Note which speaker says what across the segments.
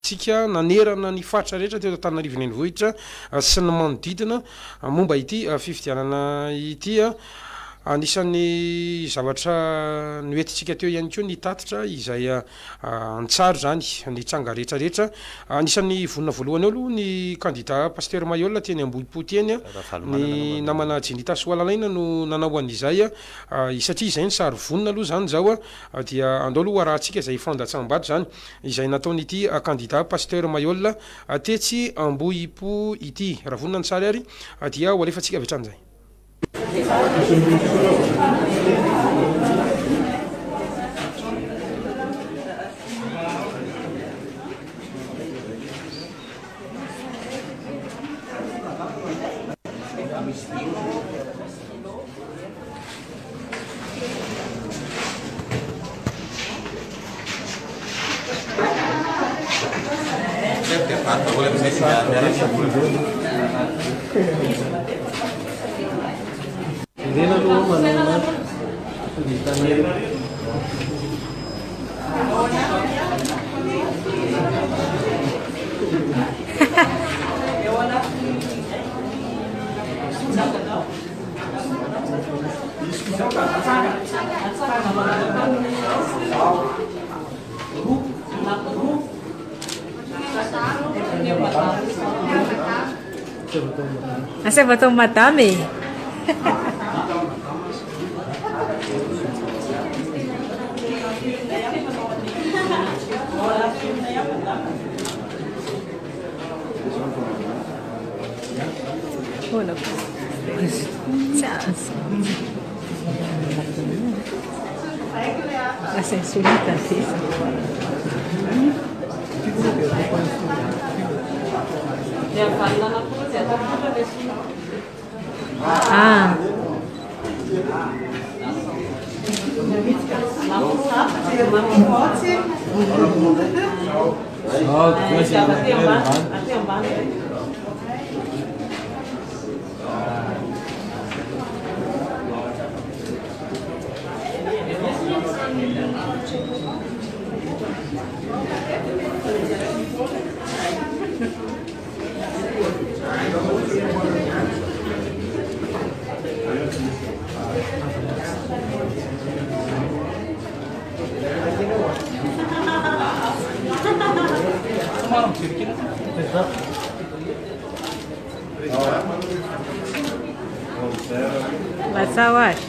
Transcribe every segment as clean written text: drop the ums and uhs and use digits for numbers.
Speaker 1: tsika nanerana ny fatra rehetra teo Antananarivo renivohitra sy ny manodidina momba ity fifidianana ity anisan'ny zavatra noetintsika teo ihany koa ny tatitra izay antsaro zany ny tranga rehetrarehetra anisan'ny vonina voalohany aloha ny candidat pasteur Mayol teny Ambohipo teny ny namana Jenita Soalalana no nanao an'izay satria izay ny sary vonina aloha zany zao dia andao aloha arahantsika izay fandatsam-bato zany izay nataon'ity candidat pasteur Mayol tetsy Ambohipo ity raha vonina ny sary ary dia ho alefantsika avy hatramin'izay.
Speaker 2: Você botou madame? Olha, a sensualidade. Ah. Masawas.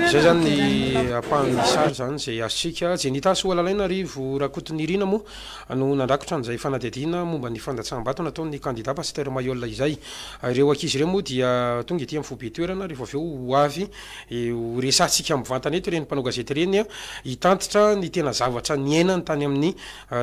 Speaker 1: Zay zany ny ampahany sary zany zay azontsika Jenita Soalalana rivo Rakotonirina moa no nandrakotra an'izay fanadihadiana momba ny fandatsaham-bato nataon'ny candidat pasteur Mayol izay. Ireo ankizy ireo moa dia tonga ety amin'ny fobe toerana rehefa avy eo ho avy ho resatsika amin'ny vantana eto ireny mpanao gazety ireny hitantitra ny tena zavatra niainany tany amin'ny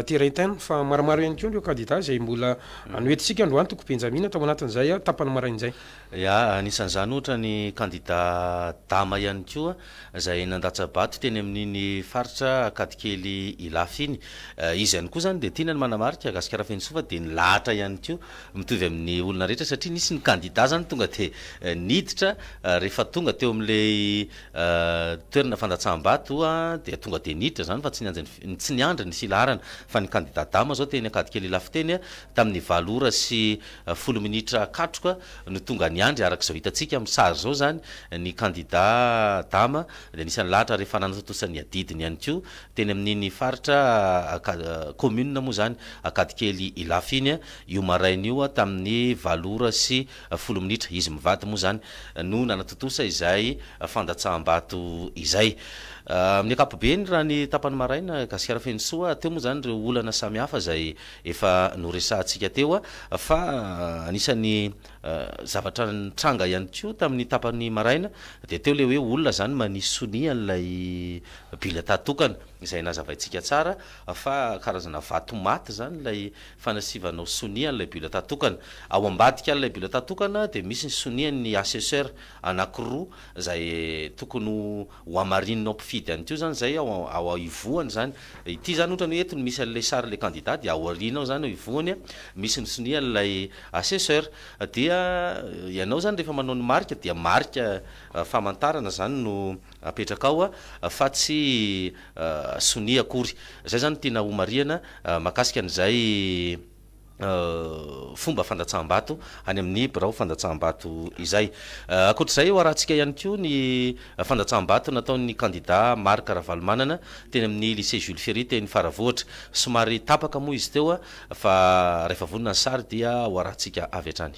Speaker 1: terrain fa maromaro ihany koa ireo candidat izay mbola noetintsika androany toko Benjamina tao anatin'izay tapany marain'izay.
Speaker 3: Ya anisan'izany ohatra ny candidat dama ihany koa izay nandatsabato teny amin'iny faritra Katikely Ilafy iny. Izy ihany koa zany dia tiana ny manamarika Gasikara Fensofa dia nilahatra ihany koa mitovy amin'ny olona rehetra satria nisy ny candidat zany tonga dia niditra rehefa tonga teo amin'ilay toerana fandatsaham-bato dia tonga dia niditra zany fa tsy niandry ny filaharana fa ny candidat dama zao teny Katikely Ilafy teny tamin'ny 7 ora sy 10 minitra katroka no tonga niandry arak'izao hitantsika amin'ny sary zao zany ny candidat dama de anisan'ny lahatra rehefa nanatotosany adidiny ihany ko teny amin'iny faritra commune moa zany akadikely ilafiny io marainy io tamin'ny valora sy 10 minitra izy mivady moa zany no nanatotosa izay fandatsaham-bato izay amin'ny akapobeny raha ny tapany maraina gasikara feny soa teo moa zany reo olana samy hafa zay efa noresahantsika teo fa anisan'ny zavatra tranga ihany ko tamin'ny tapany maraina de teo le hoe olona zany manisy sonia an'ilay bila tatokana izay nazavaintsika tsara fa karazana vato maty zany lay fanasivanao sonia an'ilay bila tatokana ao ambadika an'ilay bila tatokana de misy ny sonia ny assesseur anankiroa zay tokony ho amarinina mpifidy any teo zany zay ao ivoany zany ity zany ohatra ny etony misy an'ilay sary le candidat de ao arinao zany ao ivoany misy ny sonia an'ilay assesseur dia ianao zany rehefa manao ny marika dia marika famantarana zany no apetraka ao fa tsy sonia akory zay zany tena homariana makasika an'izay fomba fandatsaham-bato any amin'ny birao fandatsaham-bato izay akoatr'izay o arahantsika ihany ko ny fandatsaham-bato nataon'ny candidat Marc Ravalomanana teny amin'ny lycée Jules Ferry teny Faravohatra somary tapaka moa izy teo fa rehefa vonona ny sary dia ho arahantsika avy hatrany.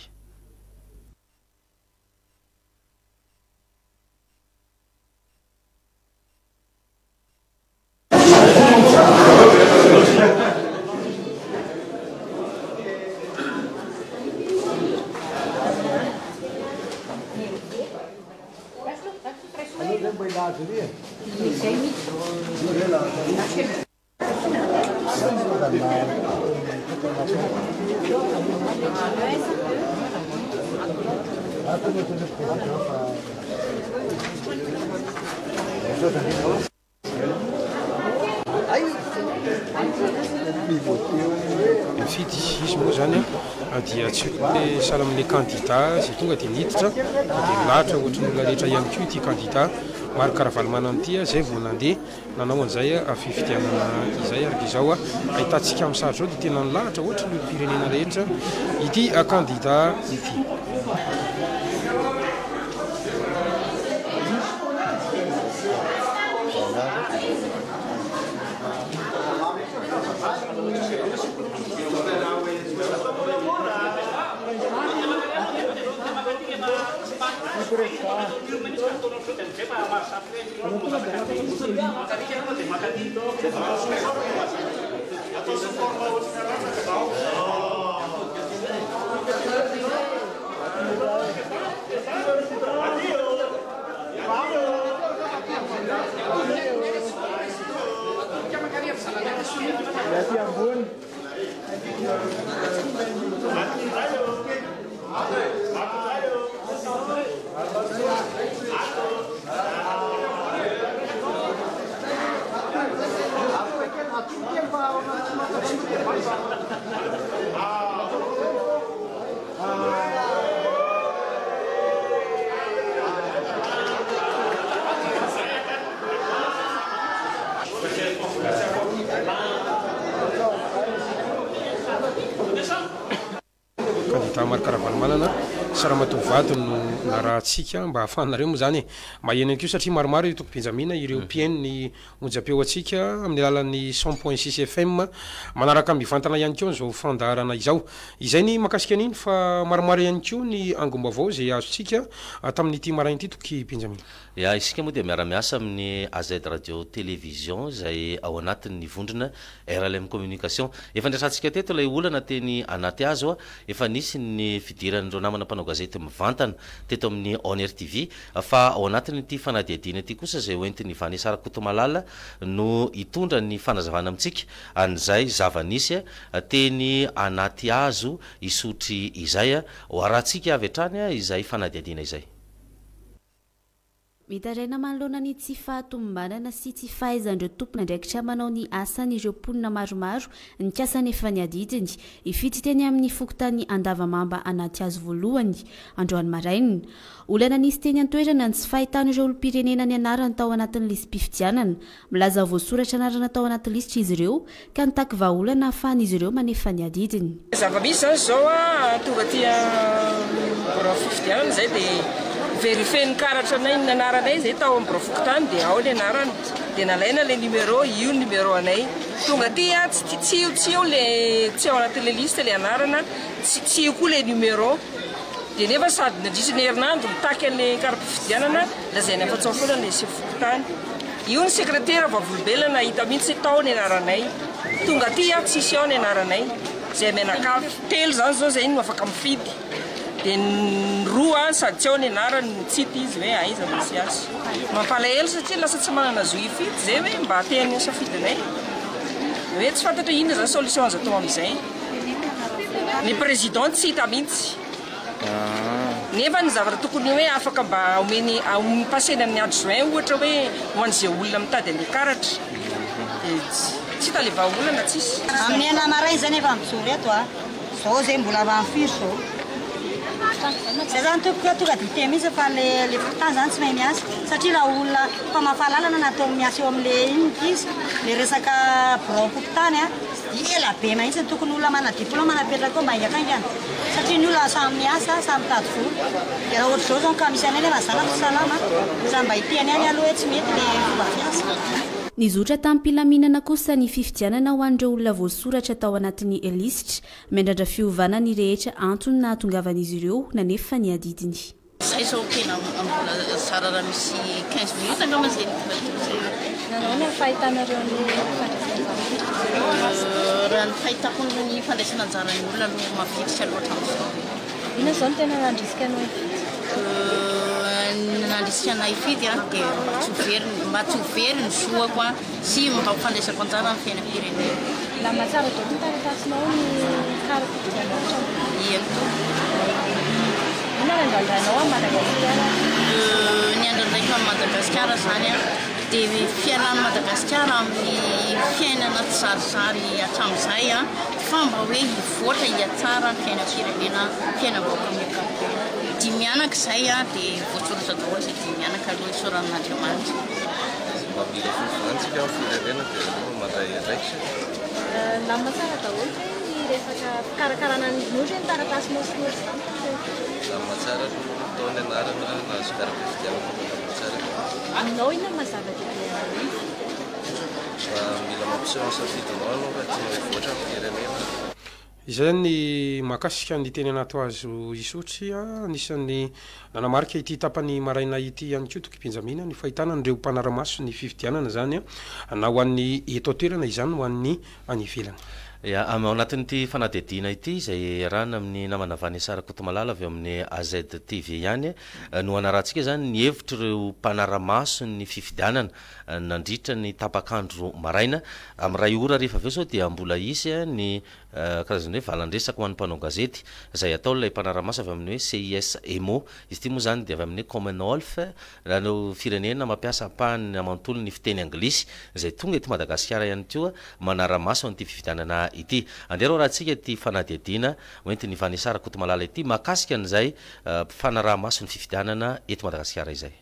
Speaker 1: Mifidy izy moa zany dia tsy hoe sahala amin'le candidat zay tonga de niditra de lahatra ohatry ny olona rehetra ihany ko ity candidat Marc Ravalomanana ity zay vao nandeha nanao an'izay fifidianana izay araka izao ahitantsika amin'ny sary zao de tena ny lahatra ohatry ny pirenena rehetra ity candidat ity. Candidat Marc Ravalomanana saramatovady no narahantsika mba hahafahanareo moa zany maheno ko satria maromaro io tompo-pinjamina ireo mpiainy onjapeo atsika amin'ny alalan'ny 100.6 FM manaraka mivantana ihany ko zao fandarana izao izay ny makasika an'iny fa maromaro ihany ko ny angom-baovao zay azotsika tamin'ity marain'ity toky pinjamina
Speaker 3: ya isika moa dia miara-miasa amin'ny AZ radio télévision zay ao anatin'ny vondrona RLM communication efa ndrasantsika teto lay olana teny anaty azo efa nisy ny fidiran'ireo namana mpanao gazety mivantana teto amin'ny ONR TV fa ao anatin'ity fanadiadiana ity kosa zay hoentiny Vany Sara Kotomalala no hitondra ny fanazavana amintsika an'izay zava-nisy teny anaty azo isotry izay ho arahantsika avy hatrany izay fanadiadiana izay.
Speaker 4: Mitaraina manoloana ny tsy fahatombanana sy tsy fahaizandreo tompona ndraikitra manao ny asany ireo mponina maromaro ny kiasany efa ny adidiny ifity teny amin'ny fokontany Andavamamba anaty azo voalohany androany marainina olana nisy teny antoerana ny tsy fahitana ireo olom-pirenena ny anarany tao anatin'ny lisy mpifidianana milaza voasoratra anarana tao anaty lisitra izy ireo ka nitaky vahaolana ahafahan'izy ireo manefa ny adidiny.
Speaker 5: Zava-misy zany zao tonga ty fifidianana zay dia vérifier ny karatranay ny anaranay zay tao amin'ny brovokotany dia ao le anarany dia nalaina le numéro io numéro anay tonga ty tsy eo le tsy ao anatin'le liste le anarana tsy eo koa le numéro dia nefa sady nandrisy ny herinandro mitaky an'le karapifidianana lazainy afa-tsao foana le sefokotany io ny secrétaire vavolombelona hita mihitsy tao ny anaranay tonga ty tsisy ao ny anaranay zay menakafy telo zany zao zay no afaka mifidy dia ny roa sady tsy ao ny anarany tsity izy hoe aiza misy azy mampalahelo satria lasa tsy manana zo ifidy zay hoe mba atehany safidinay hoe tsy fantatra inona zany solution azo atao amin'izay ny président tsy hita mihitsy nefa ny zavatra tokony hoe afaka mba omeny paseny amin'ny adjoint ohatra hoe ho an'izay olona mitady an'le karatra dia tsy hita le vahaolana tsisy
Speaker 6: amin'ny anamaray zany efa mijoro eto zao zay mbola ramfiry zao zay zany tonga dite mihitsy fa le fokotany zany tsy mahay miasa satria raha olona fa mahafahalalana natao miasa eo amin'le inona izy le resaka bro-fokotany ela be mahitsy tokony olona mana diplôme manapetraka koa mba hiakaingana satria ny olona samy miasa samy mitady vola dia raha ohatra zao zao ka misy anay nefa zala salama za mba hitiany any aloha hoe tsy mety le fomba fiasa
Speaker 4: nizotra tamin'ny mpilaminana kosa ny fifidianana ho an'ireo olona voasoratra tao anatin'ny elisitra mendrandra fiovana ny rehetra antony na hatongavan'izy ireo nanefa ny adidiny
Speaker 7: zay zao tena mbola sara raha misy 15 minutes angamba zay
Speaker 2: nanao ny fahitanareo ny
Speaker 7: raha ny fahitako ny fandraisana anjaran'ny olona no mavitrika loatra amin'izao
Speaker 2: ina zao no tena nandrisika anao
Speaker 7: nandrisika anay ifidy dia mba tsy hovery ny zoako sy mba fandraisako anjara amin'ny fiainam-pirenena
Speaker 2: la mahatsara dao ny taratasinao ny karapidianao ina ny andrandrainao a Madagasikara
Speaker 7: ny andrandraiko amin'ny Madagasikara zany dia fiarahany Madagasikara amin'ny fiainana tsy zarizary hatramin'izay fa mba hoe hivoatra hiatsara ny fiainam-pirenena fiainam-bahoaka amin'ny ankapobeny dia mianaka izay dia voatsoratra daholo zay dia mianaka aloha isaoran'Andriamanitra
Speaker 8: mba mila fofonantsika amin'ny firenena dia mandray andraikitra
Speaker 2: la mahatsara daholo ny resaka fikarakarana ny nozy ny taratasinao sy
Speaker 8: la mahatsara taony anarana nazo karapifidianana mahatsara
Speaker 2: aminao ina mazava dia
Speaker 8: mila mampiseho ny safidinao aloha raha tia mivoatra amin'ny firenena
Speaker 1: izay ny mahakasika ny teny anato azo isotry anisan'ny nanamarika ity tapany maraina ity ihany koa tokym-pinjamina ny fahitana nireo mpanaramaso ny fifidianana zany na ho an'ny eto toerana izany ho an'ny any ivelany
Speaker 3: ao anatin'ity fanadidina ity izay rahana amin'ny namana vany sarakoto malala avy eo amin'ny AZTV ihany no anaratsika zany ny hevitra ireo mpanaramaso ny fifidianana nandritra ny tapakandro maraina amin'ny ray ora rehefa aveo sao dia mbola isy ny karazany hoe valandresaka ho an'ny mpanao gazety izay atao ilay mpanaramaso avy amin'ny hoe CISMO izy ity moa zany dia avy amin'ny Commonwealth raha no firenena mampiasa apahany amantolo ny fiteny anglisy izay tonga eto Madagasikara ihany koa manaramaso an'ity fifidianana ity andero raha tsika ty fanadidina hoentiny vanisara koto malala ity makasika an'izay fanaramaso ny fifidianana eto Madagasikara izay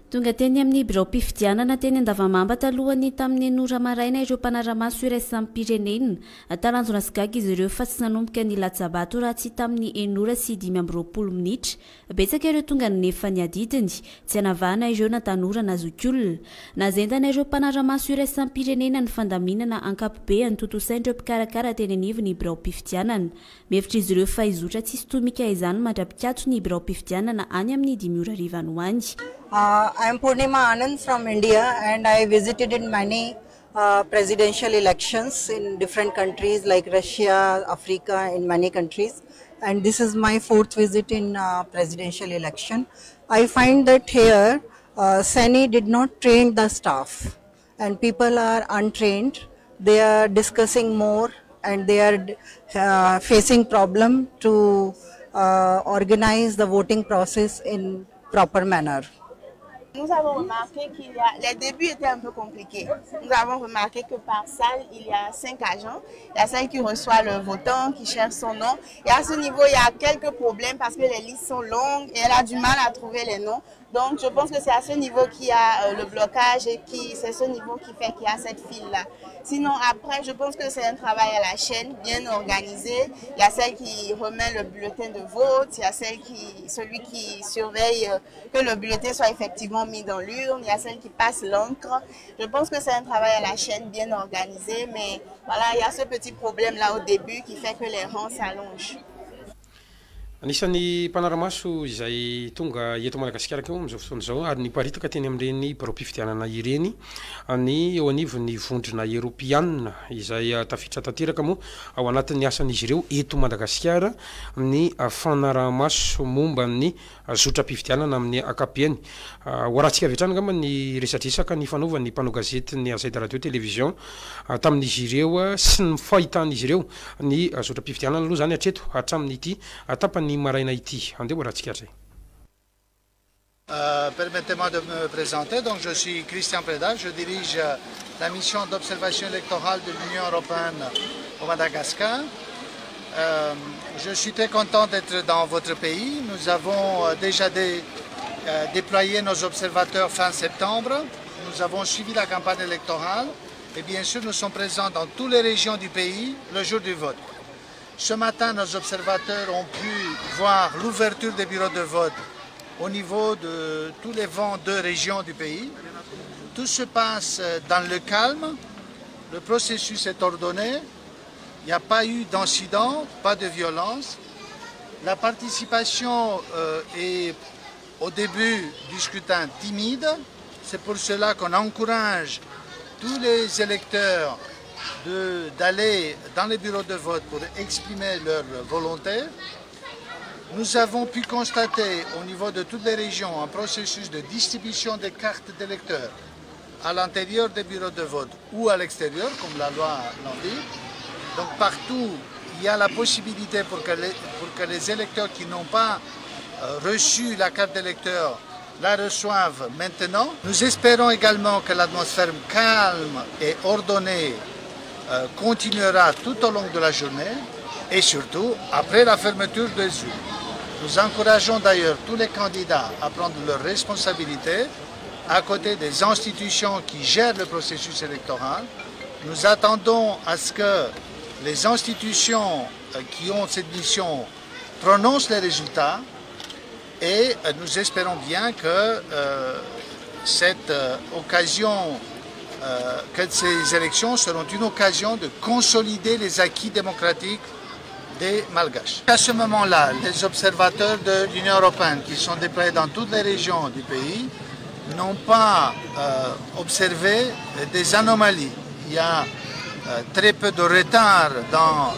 Speaker 4: tonga teny amin'ny birao mpifidianana teny Andavamamba talohany tamin'ny Nora Maraina ireo mpanaramaso iraisam pirenena taranjona sigaga izy ireo fa tsy nanomboka ny latsabato raha tsy tamin'ny enora sy 5 minitra betsaka ireo tonga nefa ny adidiny tsy anavahana ireo na tanora na zokiolona nazendana ireo mpanaramaso iraisam pirenena ny fandaminana ankapobe ny totosain'ireo mpikarakara teny anivo ny birao mpifidianana mihevitra izy ireo fa izotra tsisy tomika izany mandrapikatso ny birao mpifidianana any amin'ny 5 ho any.
Speaker 6: I am Purnima Anand from India and I visited in many presidential elections in different countries like Russia, Africa, in many countries, and this is my 4th visit in presidential election. I find that here SENI did not train the staff and people are untrained. They are discussing more and they are facing problem to organize the voting process in proper manner.
Speaker 9: Nous avons remarqué qu'il y a... Les débuts étaient un peu compliqués. Nous avons remarqué que par salle, il y a 5 agents. Il y a celle qui reçoit le votant, qui cherche son nom. Et à ce niveau, il y a quelques problèmes parce que les listes sont longues et elle a du mal à trouver les noms. Donc, je pense que c'est à ce niveau qu'il y a le blocage et c'est ce niveau qui fait qu'il y a cette file-là. Sinon, après, je pense que c'est un travail à la chaîne, bien organisé. Il y a celle qui remet le bulletin de vote, il y a celui qui surveille que le bulletin soit effectivement mis dans l'urne, il y a celle qui passe l'encre. Je pense que c'est un travail à la chaîne bien organisé, mais voilà, il y a ce petit problème-là au début qui fait que les rangs s'allongent.
Speaker 1: Anisan'ny mpanaramaso izay tonga eto Madagasikara keo amin'izao fotoana izao ary niparitaka teny amin'ireny barom-pifidianana ireny ny eo anivon'ny vondrona Eoropiana izay tafiditra tanteraka moa ao anatin'ny asan'izy ireo eto Madagasikara ny fanaramaso momba ny zotra-pifidianana amin'ny akapiany. Hoaratsika avy hatrany angamba ny resadresaka ny fanaovan'ny mpanao gazety ny Azaida radio télévision tamin'izy ireo sy ny fahitan'izy ireo ny zotra-pifidianana aloha zany hatreto hatramin'ity tapany maraina ity. Andeo hoaratsika hatray.
Speaker 10: Permettez-moi de me présenter. Donc, je suis Christian Preda, je dirige la mission d'observation électorale de l'Union européenne au Madagascar. Je suis très content d'être dans votre pays. Nous avons déjà déployé nos observateurs fin septembre. Nous avons suivi la campagne électorale et bien sûr nous sommes présents dans toutes les régions du pays le jour du vote. Ce matin, nos observateurs ont pu voir l'ouverture des bureaux de vote au niveau de tous les 22 régions du pays. Tout se passe dans le calme, le processus est ordonné, il n'y a pas eu d'incident, pas de violence. La participation est au début du scrutin timide, c'est pour cela qu'on encourage tous les électeurs d'aller dans les bureaux de vote pour exprimer leur volonté. Nous avons pu constater au niveau de toutes les régions un processus de distribution des cartes d'électeurs à l'intérieur des bureaux de vote ou à l'extérieur, comme la loi l'indique. Donc partout, il y a la possibilité pour que les électeurs qui n'ont pas reçu la carte d'électeur la reçoivent maintenant. Nous espérons également que l'atmosphère calme et ordonnée continuera tout au long de la journée et surtout après la fermeture des urnes. Nous encourageons d'ailleurs tous les candidats à prendre leurs responsabilités à côté des institutions qui gèrent le processus électoral. Nous attendons à ce que les institutions qui ont cette mission prononcent les résultats et nous espérons bien que cette occasion que ces élections seront une occasion de consolider les acquis démocratiques des Malgaches. À ce moment-là, les observateurs de l'Union européenne qui sont déployés dans toutes les régions du pays n'ont pas observé des anomalies. Il y a très peu de retard dans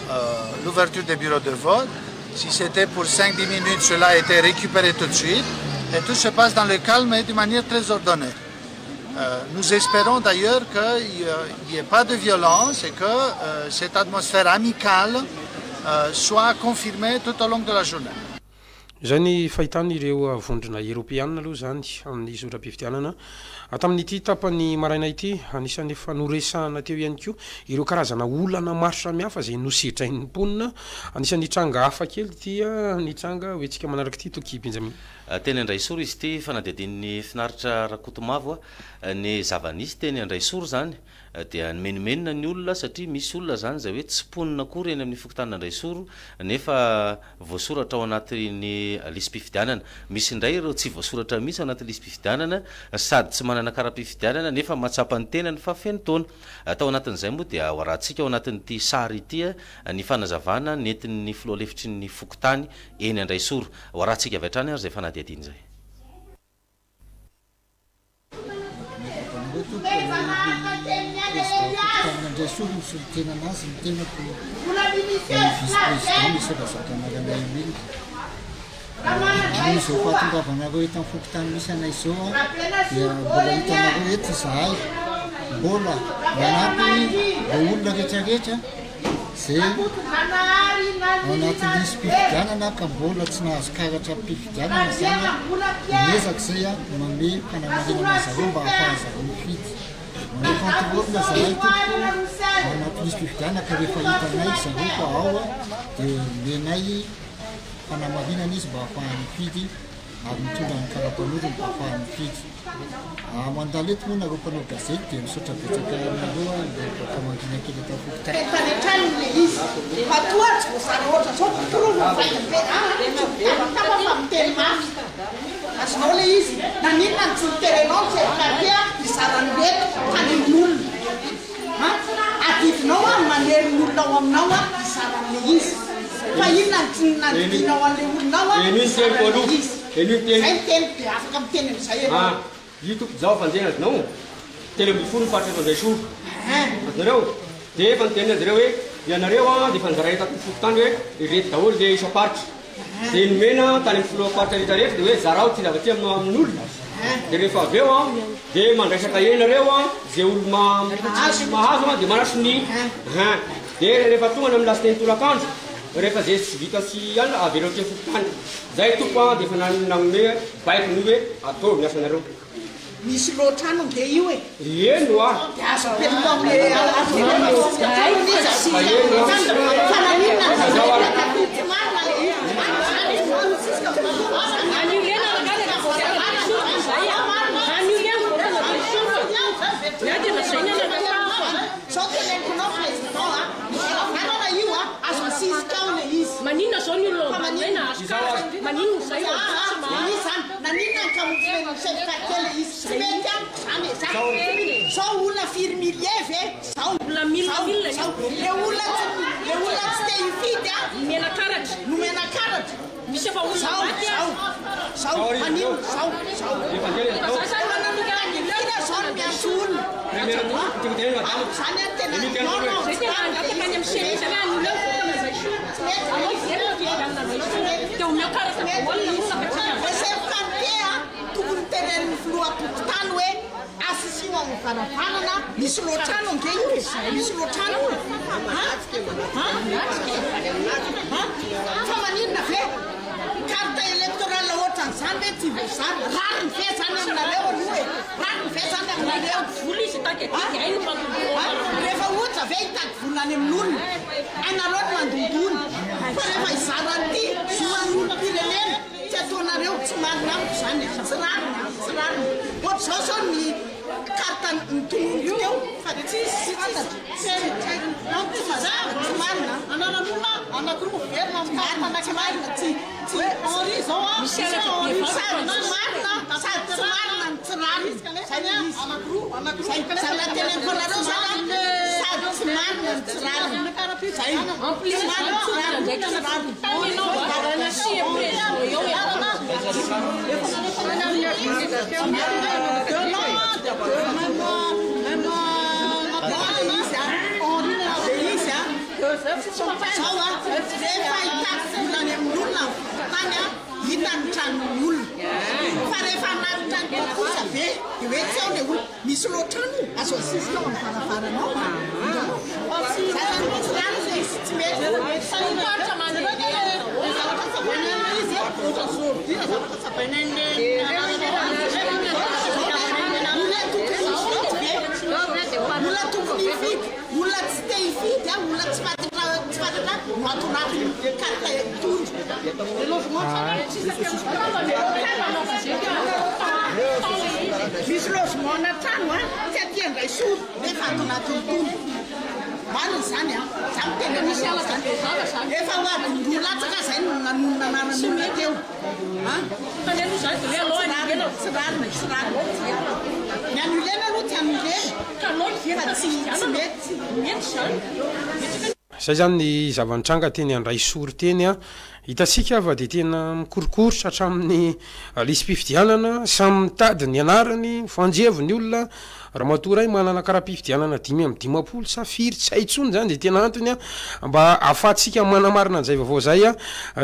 Speaker 10: l'ouverture des bureaux de vote. Si c'était pour 5-10 minutes, cela a été récupéré tout de suite. Et tout se passe dans le calme et de manière très ordonnée. Nous espérons d'ailleurs qu'il n'y ait pas de violence et que cette atmosphère amicale soit confirmée tout au long de la journée.
Speaker 1: Zay ny fahitany ireo vondrona Eoropiana aloha zany amin'ny zotra-pifidianana tamin'ity tapany maraina ity anisan'ny fanoresahana teo ihany koa ireo karazana olana maro samihafa zay nosetrain'ny mponina anisan'ny tranga hafa kely tia ny tranga hoentsika manaraka ity Toki Benjamin.
Speaker 3: Teny Andraisoro izy ity fanadidin'ny finaritra Rakotomavo ny zavanisy teny Andraisoro zany dia menomenina ny olona satria misy olona zany zay hoe tsy ponina kory eny amin'ny fokontany Andraisoro nefa voasoratra ao anatin'ny lisam-pifidianana. Misy indray ireo tsy voasoratra mihitsy ao anatin'ny lisam-pifidianana sady tsy manana kara-pifidianana nefa matsapa ny tenany fa feno taona. Tao anatin'izay moa dia hoaratsika ao anatin'ity sary ity ny fanazavana nentin'ny filoha lefitry ny fokontany eny Andraisoro. Hoaratsika avy hatrany ary zay fanadihadiny zay.
Speaker 11: Andraisoro misy tena anazy ny tenako vice-président misy zavazaka anarana emily izao fahatongavanareo eto amin'ny fokontany misy anay izao dia mbola hitanareo eto izahay mbola manampy le olona rehetrarehetra zay anatin'isy mpifidianana ka mbola tsy nahazo karatra mpifidianana zany miezaka zay a mame mpanamahina zareo mba ahafahazareo mifidy manao contrôle zahay toko anatin'isy mpifidianana ka rehefa hitanay zareo ko ao a dia menay fanamahinana izy mba ahafahany mifidy ary mitondra ny karapan'olo mba ahafahany mifidy mandalo eto moa nareo mpanao gazety dia misaotra betsaka aminareo baka mangina kely atao fokotany
Speaker 12: le izy matoatsy voasara ohatra zao torofa miteny mafy azonao le izy na ninona ny tsy miterenao tsy efatea izarany reto tanin'olona adidinao a manerynyolona ao aminao a izaran'le izy fa inona ny tsy nanodinao an'le olonao a zay miteny de afaka miteny am'izay
Speaker 13: io toko zao fanjena azinao telo amby folo faritra eto andray soro azinareo dia efa niteny azy reo hoe ianareo a dia fanjaray tato fokotany hoe irety daholo le isaparitra dia nomena tany amin'ny folo faritra rehetra rehetra dia hoe zarao ty zavaty aminao amin'olona dia rehefa avy eo a dia mandraisaka enareo a zay olo mahazo a dia manatro ny dia rehefa tonga amin'ny lasiteny tolakandro rehefa zay tsy vita sy alina avy reo ty fokotany zay tompo a dia efa nanome baiko ny hoe atao miasa anareo
Speaker 12: misy loatrano dia io e
Speaker 13: eno a
Speaker 12: dia azo apetraka
Speaker 14: manina zao ny olona manina manina zay
Speaker 12: nanina ny kamotsefakele izy tsy mety amiko zany zao olona firmilieve zao
Speaker 14: olona milmille
Speaker 12: le olona tsy te hifidy a
Speaker 14: nomena karatra
Speaker 12: nomena karatra
Speaker 14: misy efa olona maty
Speaker 12: zao manino zao zao ny miantso olona zany a tena
Speaker 14: angataka any amin'ny seny zany an'olona
Speaker 12: resefantea tokony tenen'ny filoha-pokotany hoe asisio amin'ny varavarana misy loatrano ange io misy loatrano fa maninona ve carte électorale ohatran'izany hoe ty vozany rariny ve zany aminareo aloha hoe rariny ve zany aminareo
Speaker 14: vola izy taketika ainy
Speaker 12: rehefa ohatra ve hitady volany amin'olona ainareo ny mandondony fa rehefa izarany ty zoan'olom-pirenena tsy ataonareo tsy marina amiko zany tsy rarina ohatra zao zao ny karta nytonondro teo fa tsy marina ananan'olona anankiroa verina marina tsy marina tsy henri zao a sady tsy marina sady tsy marina ny tsy rarina zany anankiroa zay natenenkonareo zany sady tsy marina ny tsy rarina zay
Speaker 14: amplis marina tsy rarina ndraiky tsy rarina tanenao si prezo eo
Speaker 12: rehefa hitady volany amin'olona tany a hitany tranon'ny olona fa rehefa anaty trano kosa ve dia hoe tsy ao le olona misy loatrano azo asisy tao amin'ny varavaranao zany tsy rano zay tsy mety
Speaker 14: sarotra
Speaker 12: olona tokony hifidy olona tsy te hifidy a olona tsy fatatra noatonaty karta tondro misy logement na trano a tsy atiandray soro nefa atonatin'ny tondro mariny zany a zany tena misy ala zany efa hoadindrolatsaka zay nananan'olona teo tsy rarina ny anulena aloha ty anulena tsy mety
Speaker 1: zay zany ny zavanitranga teny andray sory teny a hitasika fa dia tena mikorokorotra hatramin'ny lisy mpifidianana samy mitady ny anarany fanjevony olona raha matoray manana karaha-pifidianana 5 safiry tsy haitsony zany de tena antony mba afatsika manamarina an'izay vaovao zay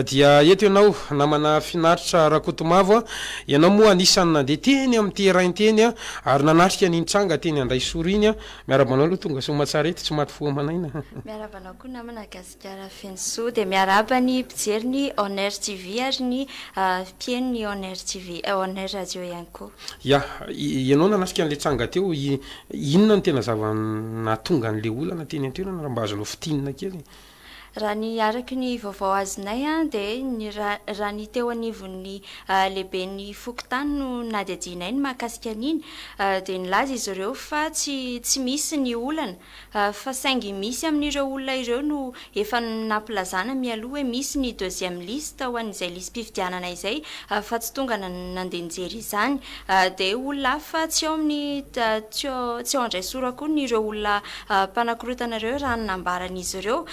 Speaker 1: dia eto ianao namana finaritra Rakotomavo ianao moa anisany nandeha teny amin'ny terrain-teny ary nanatrika nintranga teny andray soriny miarabanao aloha tonga somatsara eto tsy maty foa manaina
Speaker 15: miarabanao koa namana gasikara Fenso de miaraba ny mpijery ny Honor TV ary ny mpieno ny Honor TV Honor Radio ihany koa
Speaker 1: ya ianao nanatrika an'le tranga teo inona no tena zava-natonga an'le olana teny an-toerana raha mba azonao fitinina kely
Speaker 15: raha ny araky ny vaovao azonay de raha ny teo anivon'ny lehibe ny fokontany no nadadinay ny mahakasika an'iny de nilaza izy ireo fa tsy misy ny olana fa saingy misy amin'ireo olona ireo no efa nampilazana mialoha hoe misy ny deuxième liste ho an'izay listy mpifidianana izay fa tsy tonga nandeha nijery izany de olona fa tsy eo amin'ny tsy eo andray sorako ny ireo olona mpanakorotana ireo raha nambaran'izy ireo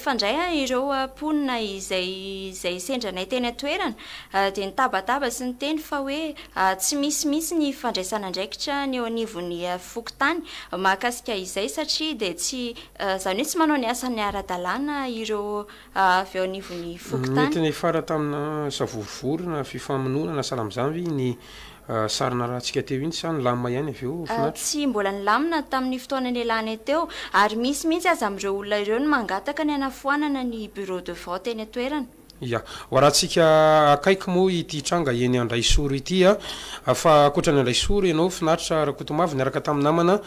Speaker 15: fandray ireo ponina izay sendranay teny atoerana de nitabataba sy ny teny fa hoe tsy misy ny fandraisana andraikitra ny eo anivon'ny fokontany mahakasika izay satria de tsy zany hoe tsy manao ny asany ara-dalàna ireo avy eo anivon'ny fokontany
Speaker 1: mety ny fara tamina savorivory na fifamonoana na salamzamby ny sarina rahantsika teo iny sa ny lamina ihany avy eo
Speaker 15: tsy mbola ny lamina tamin'ny fotoana ny elany teo ary misy mihitsy aza amin'ireo olona ireo no mangataka ny anafoanana ny bureau de vote eny atoerana
Speaker 1: ya ho rahantsika akaiky moa ity tranga eny andray sory ity fa akoatra ny andray sory ianao finaritra Rakotomavo niaraka tamin'ny namana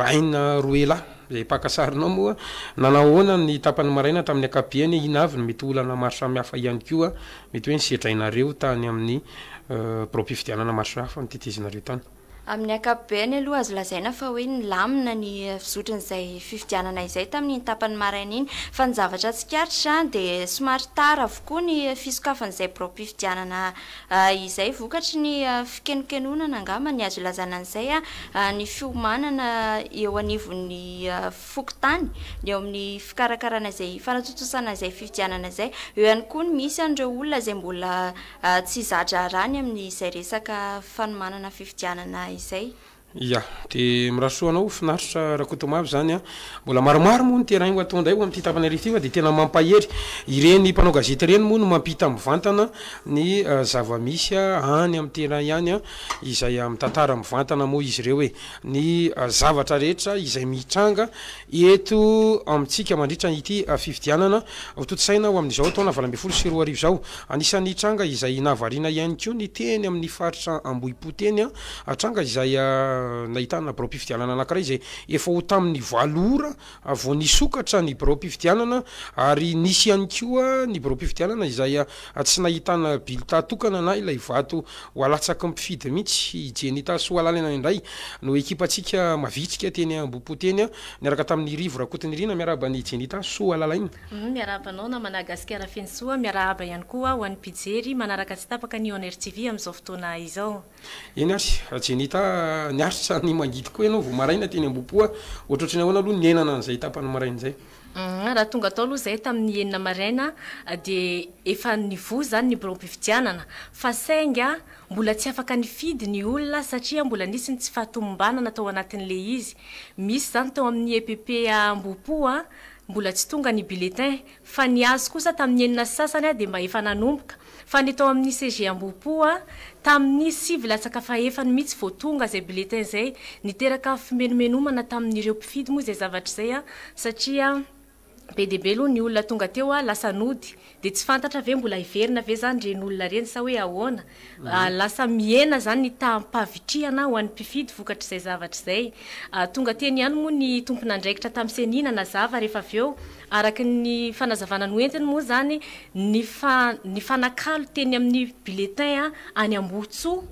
Speaker 1: Raina Roela zay pakasarinao moa nanahoana ny tapany maraina tamin'ny akapiany ina avy ny mety olana maro samihafa ihany koa mety hoe nisetrainareo tany amin'ny pro-pifidianana maro samihafa nititizinareo tany
Speaker 15: amin'ny akabeany aloha azo lazaina fa hoe ny lamina ny fizotran'izay fifidianana izay tamin'ny tapany maraina iny fa ny zavatra tsikaritra de somary tara avokoa ny fisokafan'izay pro-pifidianana izay vokatry ny fikenokenonana angamba ny azo lazana an'izay ny fiomanana eo anivon'ny fokontany ny eo amin'ny fikarakarana izay fanatotosana izay fifidianana izay eo ihany koa ny misy an'ireo olona izay mbola tsy zatra rany amin'izay resaka fanomanana fifidianana izay
Speaker 1: ya de mirasoanao finaritra Rakotomavo zany mbola maromaro moa ny terrain ho atondray ho amin'ity tapany arivo ity de tena mampahery ireny mpanao gazety ireny moa no mampita mivantana ny zava-misy any amin'ny terrain ihany izay amin'ny tantara mivantana moa izy ireo hoe ny zavatra rehetra izay mitranga eto amintsika mandritra ity fifidianana totsaina ho amin'izao taona 2024 zao anisan'ny tranga izay navarina ihany koa ny teny amin'ny faritra Ambohipoteny tranga izay nahitana pro-pifidianana anankiray izay efa ho tamin'ny voalora vao nisokatra ny pro-pifidianana ary nisy ihany koa ny pro-pifidianana izay tsy nahitana bilta tokana na ilay vato ho alatsaky mpifidy mihitsy Jenita Soalalana indray no ekipatsika mavitsika teny Ambohipoteny niaraka tamin'ny rivo Rakotony Rina miaraba ny Jenita Soalalaina
Speaker 16: miarabanao na Madagasikara Fensoa miaraba ihany koa ho an'ny mpijery manaraka tsy tapaka ny Honor TV amin'izao fotoana izao
Speaker 1: eny ary Jenita niaritra ny mangidy koa ianao vao maraina teny Ambohipo ohatrotrany ahoana aloha ny enana an'izay tapany maraina zay
Speaker 16: raha tonga atao aloha zay tamin'ny enina maraina de efa nivo zany ny pro-pifidianana fa sainga mbola tsy afaka nifidy ny olona satria mbola nisy ny tsy fahatomombanana tao anatin'le izy misy zany tao amin'ny EPP Ambohipo mbola tsy tonga ny bulletin fa ny azo kosa tamin'ny enina sasany de mba efa nanomboka fa ny tao amin'ny CG Ambohipo tamin'ny sivy latsaka faefany mihitsy vao tonga zay bulletin zay niteraka fimenomenomana tamin'ireo mpifidy moa zay zavatra zay satria be de be aloha ny olona tonga teo lasa nody de tsy fantatra ve mbola iverina ve zany reny olona reny sa hoe ahoana lasa miena zany ny tampavitriana ho an'ny mpifidy vokatra izay zavatra izay tonga teny ihany moa ny tompon'andraikitra tamin'ny senina na zava rehefa avy eo araky ny fanazavana ny entiny moa zany ny fanakalo teny amin'ny bulletin any Ambohitsoa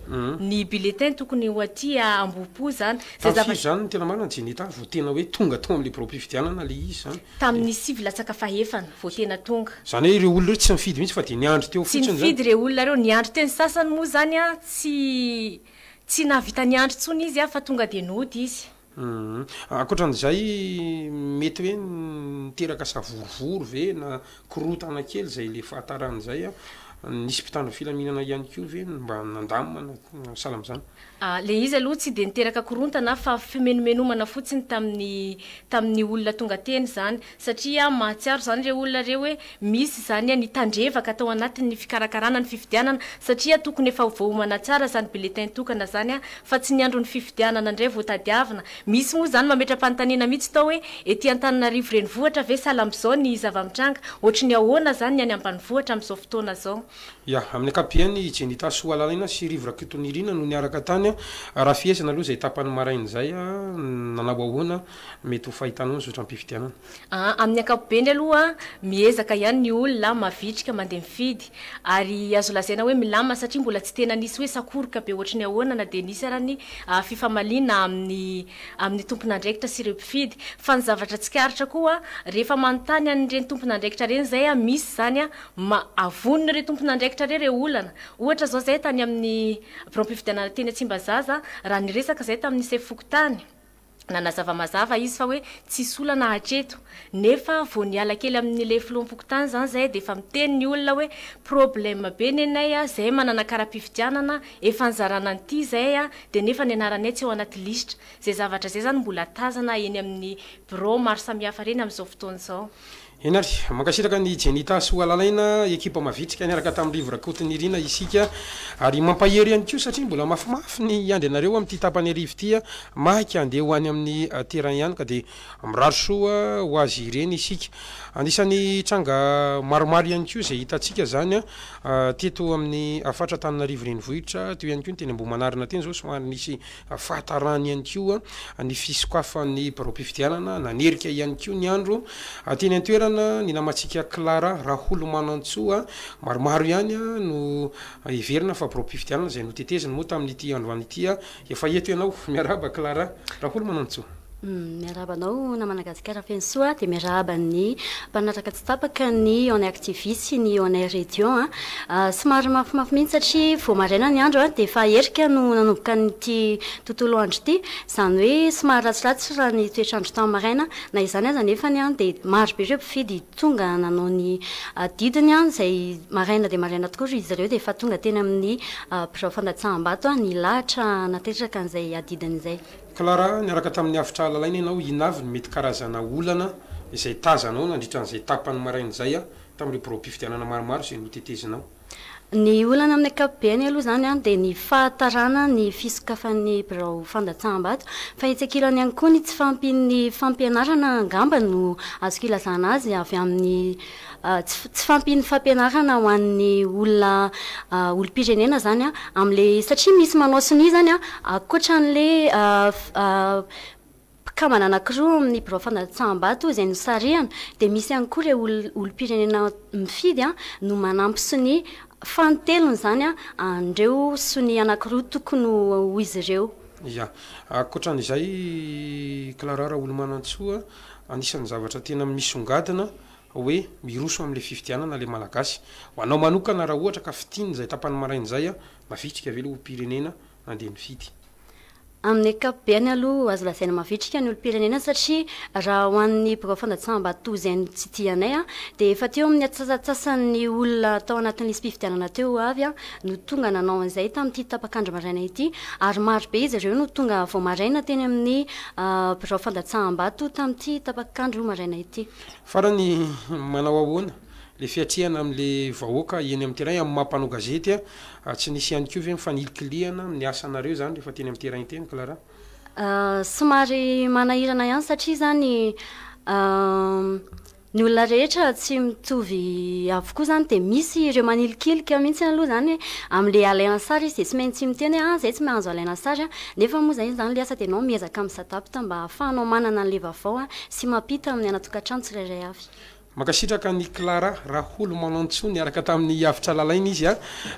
Speaker 16: ny bulletin tokony ho aty Ambohipo zany
Speaker 1: zay zavatra zany tena marina Jenita vao tena hoe tonga tao amin'ny pro-pifidianana le izy zany
Speaker 16: tamin'ny sivy latsaka faefana vao tena tonga
Speaker 1: zany hoe ireo olona reo tsy mifidy mihitsy fa de niandry teo fotsiny
Speaker 16: zany tsy mifidy ireo olona reo niandry teny sasany moa zany tsy navita niandry tsony izy fa tonga de nody izy
Speaker 1: akoatran'izay mety hoe niteraka savorovoro ve na korotana kely zay le fahatarana zay nisy mpitandro filaminana ihany ko ve mba nandamana sahala am'zany
Speaker 16: le izy aloha tsy de niteraka korontana fa fimenomenomana fotsiny tamin'ny olona tonga teny zany satria mahatsiaro zany re olona reo hoe misy zany ny tandrevaka atao anatin'ny fikarakarana ny fifidianana satria tokony efa voaomana tsara zany bulletin tokana zany fa tsy ny andron'ny fifidianana ndray voatadiavina misy moa zany mametra-panontaniana mihitsy tao hoe ety Antananarivo renivohitra ve sahala am'izao ny zava-mitranga ohatry ny ahoana zany ny any ambanivohitra am'izao fotoana zao
Speaker 1: ya amin'ny akapiany jenita soalalaina sy rivo rakitonirina no niaraka tany raha fiesana aloha zay tapany marainy zay nanao ahoana mety ho fahitanao ny zotra ampifidianana
Speaker 16: amin'ny ankapobeny aloha miezaka ihany ny olona mavitrika mandeha mifidy ary azo lazaina hoe milama satria mbola tsy tena nisy hoe sakoroka be ohatry ny ahoana na de nisy ara ny fifamaliana amin'ny tompon'andraikitra sy ireo mpifidy fa ny zavatra tsikaritra koa rehefa manontany an'ireny tompon'andraikitra reny zay misy zany avoniny re tompon'andraikitra re olana ohatra zao zay tany amin'ny mpifidianana teny Tsimbazaza raha niresaka zay tamin'ny sefokotany nanazava-mazava izy fa hoe tsisy olana hatreto nefa vo niala kely amin'ile filoam-pokotany zany zay de efa miteny ny olona hoe problème be nenay zay manana karaha-pifidianana efa nizarana an'ity zay de nefa ny anaranay tsy eo anaty lisitra zay zavatra zay zany mbola tazana eny amin'ny bureau maro samihafa reny amin'izao fotoana zao
Speaker 1: enary mankasitraka ny jenita soalalaina ekipa mavitrika niaraka tamin'ny rivo rakotinirina isika ary mampahery ihany ko satria mbola mafimafy ny andry anareo am'ty tapany arivo ty maika andeha ho any amin'ny terrain ihany ka de miraro soa ho azy ireny isika anisan'ny tranga maromaro ihany ko zay hitatsika zany teto amin'ny afatra Antananarivo renivohitra teo ihany ko ny teny Ambohimanarina teny zao somary nisy fahatarany ihany ko ny fisokafan'ny mpifidianana nanerika ihany ko ny andro teny antoerana ny namatsika Clara Raholo Manantsoa maromaro ihany no iverina fa mpifidianana zay noteteziny moa tamin'ity andro an'ity efa eto ianao miaraba Clara Raholo Manantsoa
Speaker 17: miarabanao na Madagasikara feny soa de miaraba ny mpanatraka tsy tapaka ny on activiste ny on région somary mafimafy mihitsy satria vao maraina ny andro de efa erika no nanomboka nyty tontolo andro ty zany hoe somary ratsiratsy raha ny toetrandro tamin'ny maraina na izany aza nefany de maro be ireo mpifidy tonga nanao ny didiny zay maraina de maraina tokoa izy ireo de efa tonga teny amin'ny birao fandatsaham-bato ny lahatra natetraka an'izay adidiny zay
Speaker 1: Clara niaraka tamin'ny avitra lalaina ianao inavy mety karazana olana izay tazanao nandritran'izay tapany marainy zay tamin'ireo mpifidianana maromaro zay notetezinao
Speaker 17: ny olana amin'ny ankapobeny aloha zany de ny fahatarana ny fisokafan'ny birao fandatsaham-bato fa itsakilany ihany koa ny tsy fampin'ny fampianarana angamba no azoko ilazana azy avy amin'ny tsy fampin'ny fampianarana ho an'ny olona olom-pirenena zany am'le satria misy manao soni zany akoatra an'le kamana anankiroa amin'ny birao fandatsaham-bato zay nosarihana de misy ihany koa re olom-pirenena mifidy no manampy soni fantelony zany andreo soni anankiroa tokony ho izy ireo
Speaker 1: ya akoatran'izay Clara Raholo Manantsoa anisan'ny zavatra tena misongadina hoe miroso am'le fifidianana le malagasy ho anao manokana raha ohatra ka fitiny zay tapany marainy zay mavitrika ve le olom-pirenena nandeha mifidy
Speaker 17: amin'ny ankapobeny aloha azo lazaina mavitrika ny olom-pirenena satria raha ho an'ny birao fandatsaham-bato zay tsy tianay de efa teo amin'ny atsasatsasan'ny olona tao anatin'ny lisy mpifidianana teo avy no tonga nanao an'izay tamin'ity tapakandro maraina ity ary maro be izy ireo no tonga vao maraina teny amin'ny birao fandatsaham-bato tamin'ity tapakandro maraina ity
Speaker 1: farany manao ahoana le fiatriana am'le vahoaka eny amin'ny terrain amin'ny mampanao gazety tsy nisy ihany ko ve mifanilikiliana ny asanareo zany rehefa teny amin'ny terrain teny Clara
Speaker 17: somary manahirana ihany satria zany ny olona rehetra tsy mitovy avokoa zany de misy ireo manilikilika mihitsy aloha zany am'le alaina sary izy de tsy maintsy miteny zay tsy mahazo alaina sary nefa moa zay zany le asa de nao miezaka misatapita mba ahafahanao manana an'le vaovao sy mampita amin'ny anatokantrano tsirairay avy
Speaker 1: makasitraka ny Clara Raholo Manantsoa niaraka tamin'ny avitra lalaina izy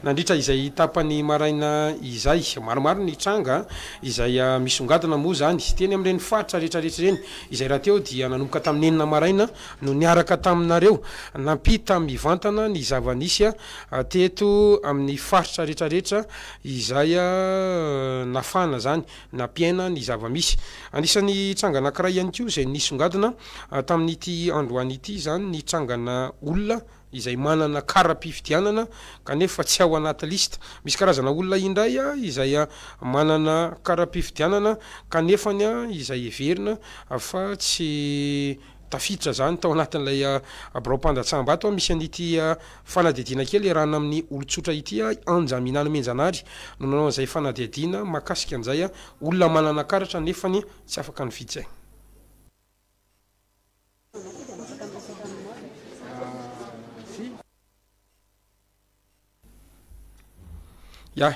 Speaker 1: nandritra izay tapany maraina izay maromaro ny tranga izay misongadina moa zany teny amin'ireny faritra rehetrarehetra reny izay raha teo dia nanomboka tamin'ny enina maraina no niaraka taminareo nampita mivantana ny zava-nisy teto amin'ny faritra rehetrarehetra izay nafana zany nampiaina ny zava-misy anisan'ny tranga anankiray ihany koa izay nisongadina tamin'ity androany ity zany ny trangana olona izay manana kara-pifidianana kanefa tsy ao anaty lista. Misy karazana olona indray izay manana kara-pifidianana kanefany izay everina fa tsy tafiditra zany tao anatin'ilay birao-pandatsaham-bato misy an'ity fanadidina kely rahana amin'ny olotsotra ity Anjaminana Menjanary no nanao an'izay fanadidina makasika an'izay olona manana karatra nefany tsy afaka nividy zay.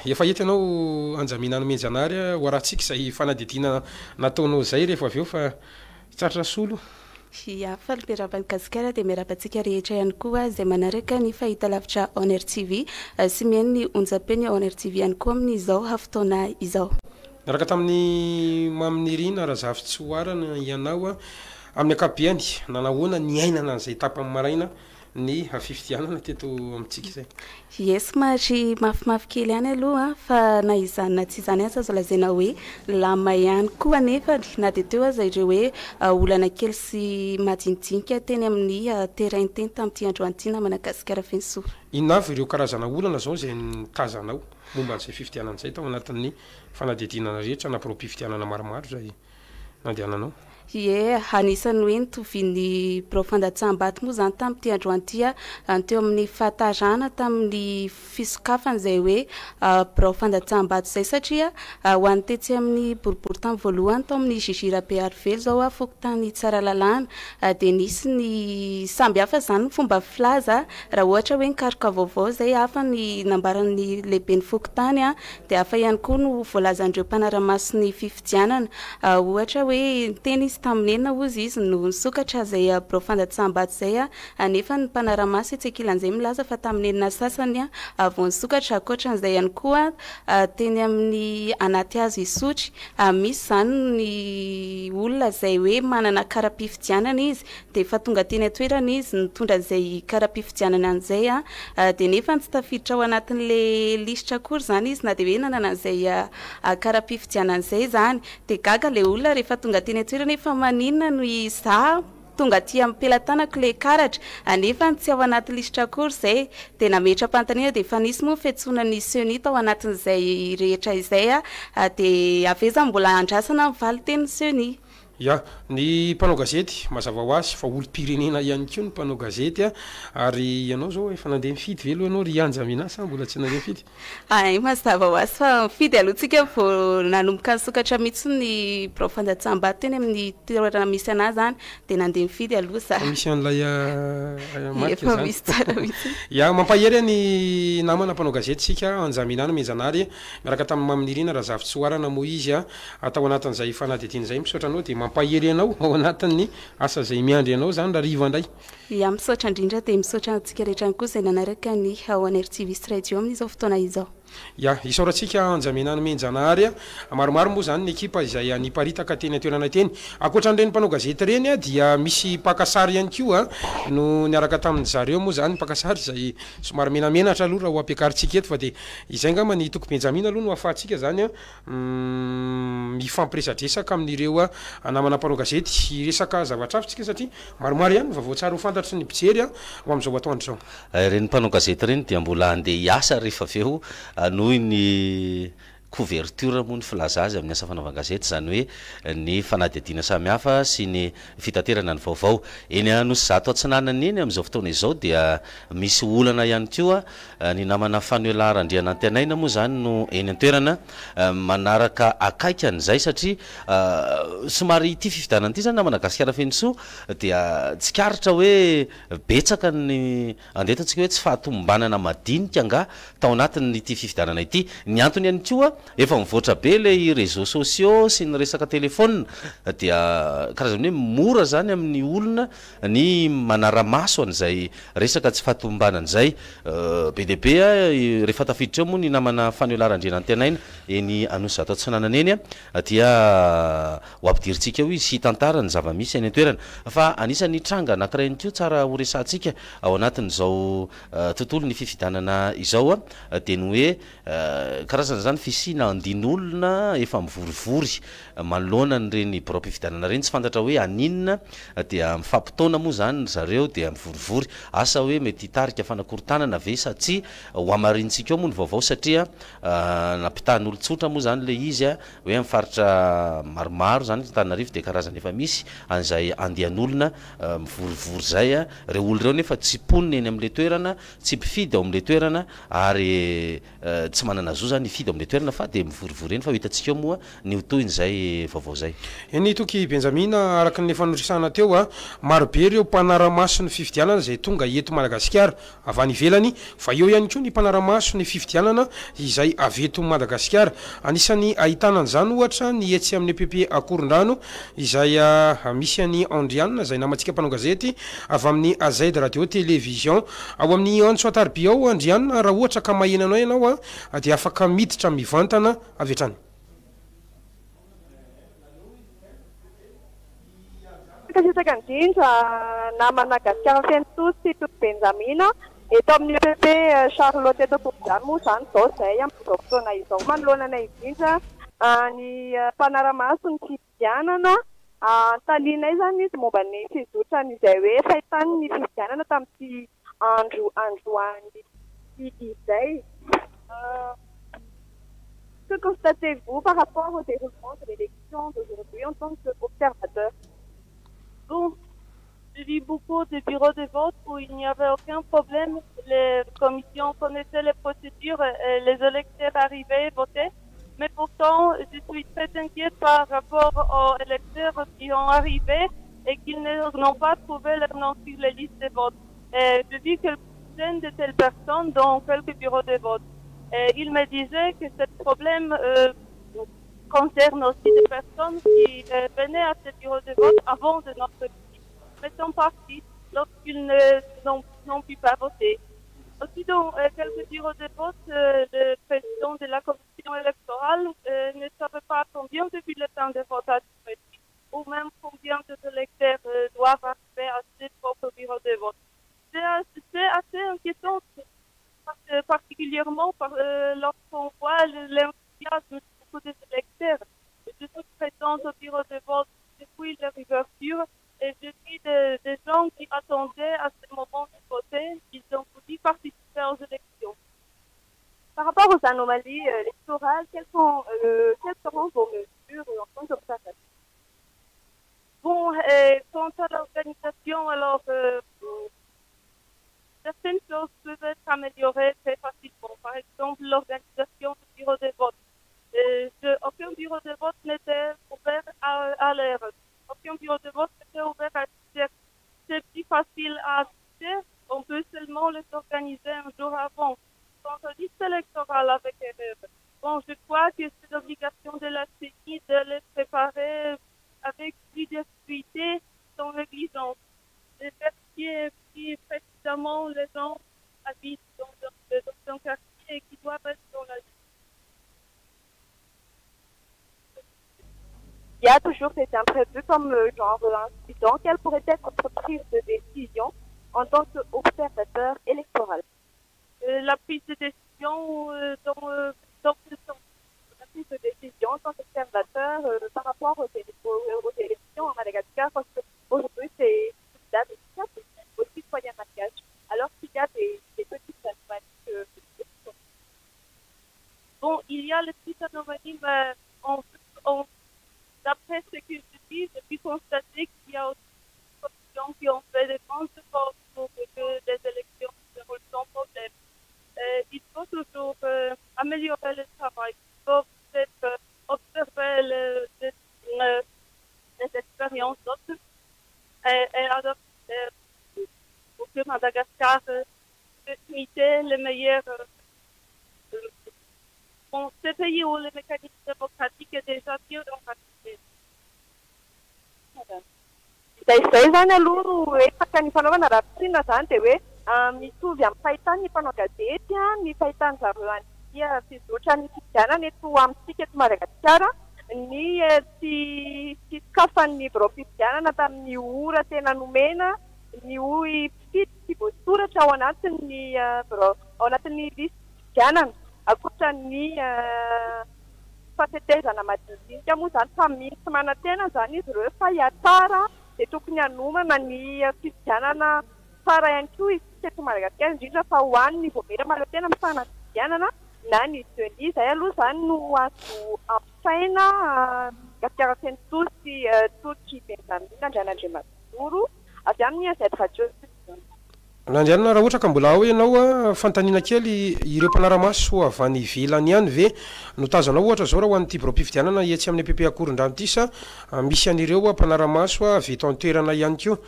Speaker 1: Efa hety ianao Anjaminana Menjanary hoaratsika izay fanadidina nataonao zay rehefa avy eo fa tsatra solo.
Speaker 18: Fa ny miarabany gasikara dia miarabantsika rehetra ihany koa izay manaraka ny fahita lavitra Honor TV sy mihaino ny onjam-peny Honor TV ihany koa amin'izao hafitaona izao.
Speaker 1: Naraka tamin'ny Maminirina Razafy Tsoarana ianao amin'ny akapiany nanahoana ny ainana an'izay tapany maraina ny fifidianana teto amintsika izay.
Speaker 18: Yes, somary mafimafy kely ihany aloha fa na izany na tsy izany aza azo lazaina hoe lama ihany koa nefa na dia teo aza ireo hoe olana kely sy madinidinika teny amin'ny terrain teny tamin'ity androany namana gasikara fensoa.
Speaker 1: Inona avy ireo karazana olana zao izay nitazanao momba an'izay fifidianana izay tao anatin'ny fanadidinana rehetra na pro-pifidianana maromaro izay nandehananao?
Speaker 18: Anisany hoe nitovian'ny birao-fandatsaham-bato moa zany tamin'ity androany teo amin'ny fahatarana tamin'ny fisokafana izay hoe birao-fandatsaham-bato izay satria ho an'ny tetsy amin'ny boribory tamin'ny voalohany tao amin'ny Gigi Rabearvelo zao fokotany tsara lalàna dia nisy ny samby hafa zany ny fomba filaza raha ohatra hoe nikaroka vaovao izay hafa ny nambaran'ny lehibe ny fokotany dia hafa ihany koa no voalazan'ireo mpanara-maso ny fifidianana ohatra hoe teny tamin'enina ozy izy no nisokatra izay birao-fandatsaham-bato izay nefa ny mpanara-maso tsy ankilan'izay milaza fa tamin'enina sasany vao nisokatra ankoatran'izay ihany koa teny amin'ny anaty hazo isotry misy zany ny olona izay hoe manana kara-pifidianana izy dia efa tonga teny atoerana izy nitondra izay kara-pifidianana an'izay dia nefa tsy tafiditra ao anatin'le lisitra akory zany izy na dia hoe nanana an'izay kara-pifidianana izay zany dia gaga le olona rehefa tonga teny atoerana efa maninona no iza tonga ty ampelantanako le karatra nefa tsy ao anaty lisitra akory izay dia nametra-pantaniana dia efa nisy moa fiantsoana ny seni tao anatin'izay rehetra izay dia aveza mbola andrasana mivaly teny seni.
Speaker 1: Ny mpanao gazety mazava ho azy fa olo-pirenena ihany koa ny mpanao gazety ary ianao zao efa nandeha mifidy velo ianao ry Anjamina sa mbola tsy nandeha mifidy?
Speaker 18: Mazava ho azy fa mifidy alohantsika vao nanomboka nisokatra mihitsy ny birao-fandatsaham-bato teny amin'ny toerana misy anazy zany dia nandeha mifidy aloha za.
Speaker 1: Misy an'ilay marika
Speaker 18: zany. Misy tsara mihitsy.
Speaker 1: Mampahery ny namana mpanao gazety sika Anjaminana Menjanary miaraka tamin'ny Maminirina Razafy Tsoarana moa izy atao anatin'izay fanadidina izay misaotra anao dia mampahery anao ao anatin'ny asa izay miandry anao zany raha riva indray.
Speaker 18: Misaotra indrindra dia misaotra antsika rehetra ihany koa izay nanaraka ny Honor TV sy radio amin'izao fotoana izao.
Speaker 1: Isaorantsika Anjaminana Menjanary maromaro moa zany ny ekipa izay niparitaka teny atoerana teny ankoatran'ireny mpanao gazety reny dia misy pakasary ihany koa no niaraka tamin'ny zareo moa zany pakasary izay somary menamenatra aloha raha ho ampiakaritsika eto fa dia izay ngamba ny toko Benjamina aloha no ahafahantsika zany mifampiresadresaka amin'ireo namana mpanao gazety resaka zavatra avitsika satria maromaro ihany vaovao tsara ho fantatry ny mpijery ho amin'izao atoandro zao.
Speaker 3: Reny mpanao gazety reny dia mbola andeha hiasa rehefa aveo noho ny couverture moa ny filaza azy amin'ny asa fanaovan-gazety zany hoe ny fanadidina samihafa sy ny fitaterana ny vaovao eny nosy zato atsinanany eny amin'izao fotoana izao dia misy olana ihany koa ny namana fanoelarandriana antenaina moa zany no eny an-toerana manaraka akaika an'izay satria somary ity fifidianana ity zany namana gasikara fensoa dia tsy karitra hoe betsaka ny andetantsika hoe tsy fahatombanana madinika nga tao anatin'ity fifidianana ity ny antony ihany koa efa mivoatra be le réseaux sociaux sy ny resaka telefôna dia karazany hoe mora zany amin'ny olona ny manara-maso an'izay resaka tsy fahatombanan'izay be dia be rehefa tafiditra eo moa ny namana fanoelarandriana antenaina eny anosy zato atsinanana eny dia ho ampidiritsika eo izy sy tantara ny zava-misy any an-toerana fa anisany tranga anankiray ihany koa tsara ho resantsika ao anatin'izao tontolo ny fifidianana izao dia ny hoe karazana zany fisi misy na andin'olona efa mivorivory manoloana nyreny brom-pifidianana reny tsy fantatra hoe aninona dia mifampitaona moa zany zareo dia mivorivory asa hoe mety hitarika fanakorontanana ve sa tsy ho amarintsika eo moa ny vaovao satria nampitahan'olo tsotra moa zany le izy a hoe mifaritra maromaro zany Antananarivo de karazany efa misy an'izay andehan'olona mivorivory zay a reo olo reo nefa tsy ponina eny amin'le toerana tsy mpifidy ao amin'le toerana ary tsy manana zo zany ifidy ao amin'le toerana fa de mivorivory eny fa hitantsika eo moa ny hotohin'izay vaovao zay
Speaker 1: eny toky Benjamina araky ny fanorisana teo a marobe ireo mpanaramaso ny fifidianana zay tonga eto Madagasikara avy any ivelany fa eo ihany koa ny mpanaramaso ny fifidianana izay avy eto Madagasikara anisany ahitana an'izany ohatra ny etsy amin'ny PP Akorondrano izay misy any Andriana zay namatsika mpanao gazety avy amin'ny AZ radio télévision ao amin'ny Antsoatarby ao Andriana raha ohatra ka mahenanao ianao a dia afaka miditra mivantana avy hatrany
Speaker 19: Kasitaka indrindra namana Madagasikara feno tosy Toto Benjamina eto amin'ny PP Charlotte eto Tokodrano moa zany zao zay amin'izao fotoana izao manoloana anay indrindra ny mpanaramaso ny fifidianana talinay zany izy momba ny fizotrany izay hoe fahitany ny fifidianana tamin'ity androany izay. Que constatez-vous par rapport au déroulement de l'élection d'aujourd'hui en tant qu'observateur?
Speaker 20: Bon, j'ai vu beaucoup de bureaux de vote où il n'y avait aucun problème. Les commissions connaissaient les procédures et les électeurs arrivaient et votaient. Mais pourtant, je suis très inquiète par rapport aux électeurs qui ont arrivé et qui n'ont pas trouvé leur nom sur les listes de vote. J'ai vu quelques-unes de telles personnes dans quelques bureaux de vote. Il me disait que ce problème concerne aussi des personnes qui venaient à ces bureaux de vote avant de notre pays, mais sont partis lorsqu'ils n'ont pu pas voter. Aussi, dans quelques bureaux de vote, le président de la commission électorale ne savait pas combien depuis le temps de votation ou même combien de électeurs doivent arriver à ces propres bureaux de vote. C'est assez inquiétant, particulièrement lorsqu'on voit l'enthousiasme de beaucoup des électeurs. Je suis présente au bureau de vote depuis leur ouverture et je suis des gens qui attendaient à ce moment de voter. Ils ont voulu participer aux élections.
Speaker 19: Par rapport aux anomalies électorales, quelles seront vos mesures en tant qu'observateur?
Speaker 20: Bon, quant à l'organisation, alors certaines choses peuvent être améliorées très facilement. Par exemple, l'organisation du bureau de vote. Aucun bureau de vote n'était ouvert à l'heure. Aucun bureau de vote n'était ouvert à 10 heures. C'est plus facile à assister. On peut seulement les organiser un jour avant. Quant aux listes électorales avec erreur, bon, je crois que c'est l'obligation de la CENI de les préparer avec plus d'assiduité sans négligence. De vérifier si précisément les gens habitent dans un quartier et qui doivent être dans la liste.
Speaker 19: Il y a toujours cet imprévu comme genre incident. Quelle pourrait être votre prise de décision en tant qu'observateur électoral?
Speaker 20: La prise de décision la prise de décision en tant qu'observateur
Speaker 19: par rapport aux élections en Madagascar, parce qu'aujourd'hui c'est la décision aux citoyens malgaches, alors qu'il y a des petites anomalies.
Speaker 20: Bon, il y a les petites anomalies, mais d'après ce que je dis, j'ai pu constater qu'il y a aussi des commissions qui ont fait des grandes efforts pour que les élections se déroulent sans problème. Il faut toujours améliorer le travail. Il faut peut-être observer les expériences d'autres et adopter pour que Madagascar puisse imiter les meilleurs. Bon, ce pays où le mécanisme démocratique est déjà mieux organisé.
Speaker 19: Izay zany aloha no efaka ny fanaovana raha-pisina zany dia hoe mitovy amin'ny fahitany ny mpanao gazety ny fahitany zareo any fizotra ny fifidianana eto amintsika eto Madagasikara ny tsy kafan'ny biro-fifidianana tamin'ny ora tena nomena ny hoy mpifidy tsy voasoratra ao anatin'ny listy fifidianana akoatra ny fifatetezana madidinika moa zany fa misy manantena zany izy ireo fa hiatsara dia tokony hanomana ny fifidianana tsara ihany koa izy teto Madagasikara indrindra fa ho an'ny voamera maleo tena mifanadidianana na ny deni izay aloha zany no azo ampisaina Gasikara Feno Tosy Toky Benjamina Andrianandriamadoro avy amin'ny AZ Radio.
Speaker 1: Landrianina raha ohatra ka mbola ao ianao fantaniana kely ireo mpanaramaso avy any ivelany ihany ve no tazanao ohatra zao raha ho an'ity biro-pifidianana etsy amin'ny PP Akorondrano ity sa misy an'ireo mpanaramaso avy eto an-toerana ihany koa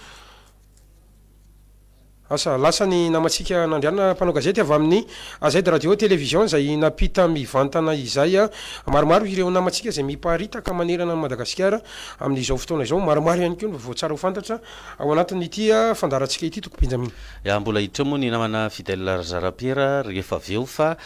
Speaker 1: asa lasa ny namatsika nandriana mpanao gazety avy amin'ny AZ Radio Télévision zay napita mivantana izay maromaro ireo namatsika zay miparitaka manerana Madagasikara amin'izao fotoana izao maromaro ihany koa no vao tsara ho fantatra ao anatin'ity fandaratsika ity toko Benjamin.
Speaker 3: Ya mbola hiditra moa ny namana Fidèle Razarapiera rehefa aveo fa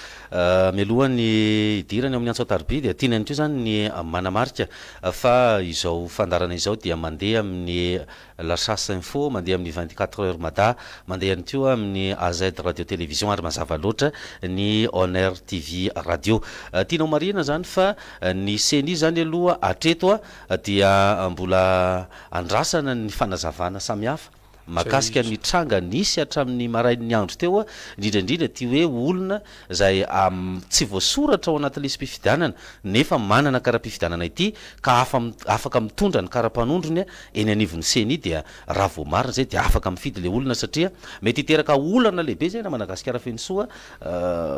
Speaker 3: mialohany idirany amin'ny Antsoatarby dia tianany teo zany ny manamarika fa izao fandarana izao dia mandeha amin'ny La Chasse Info, mandeha amin'ny 24 heures mada, mandeha ihany koa amin'ny AZ Radio Télévision ary mazava loatra ny Honor TV Radio. Tianao marina zany fa ny CENI zany aloha hatreto dia mbola andrasana ny fanazavana samihafa makasika ny tranga nisy hatramin'ny marain'ny andro teo indrindra ty hoe olona zay tsy voasoratra ao anaty lisy mpifidianana nefa manana kara-pifidianana ity ka afaka mitondra ny kara-panondrony eny anivon'ny CENI dia raha vao marina zay dia afaka mifidy le olona satria mety hiteraka olana lehibe zay na Madagasikara feno soa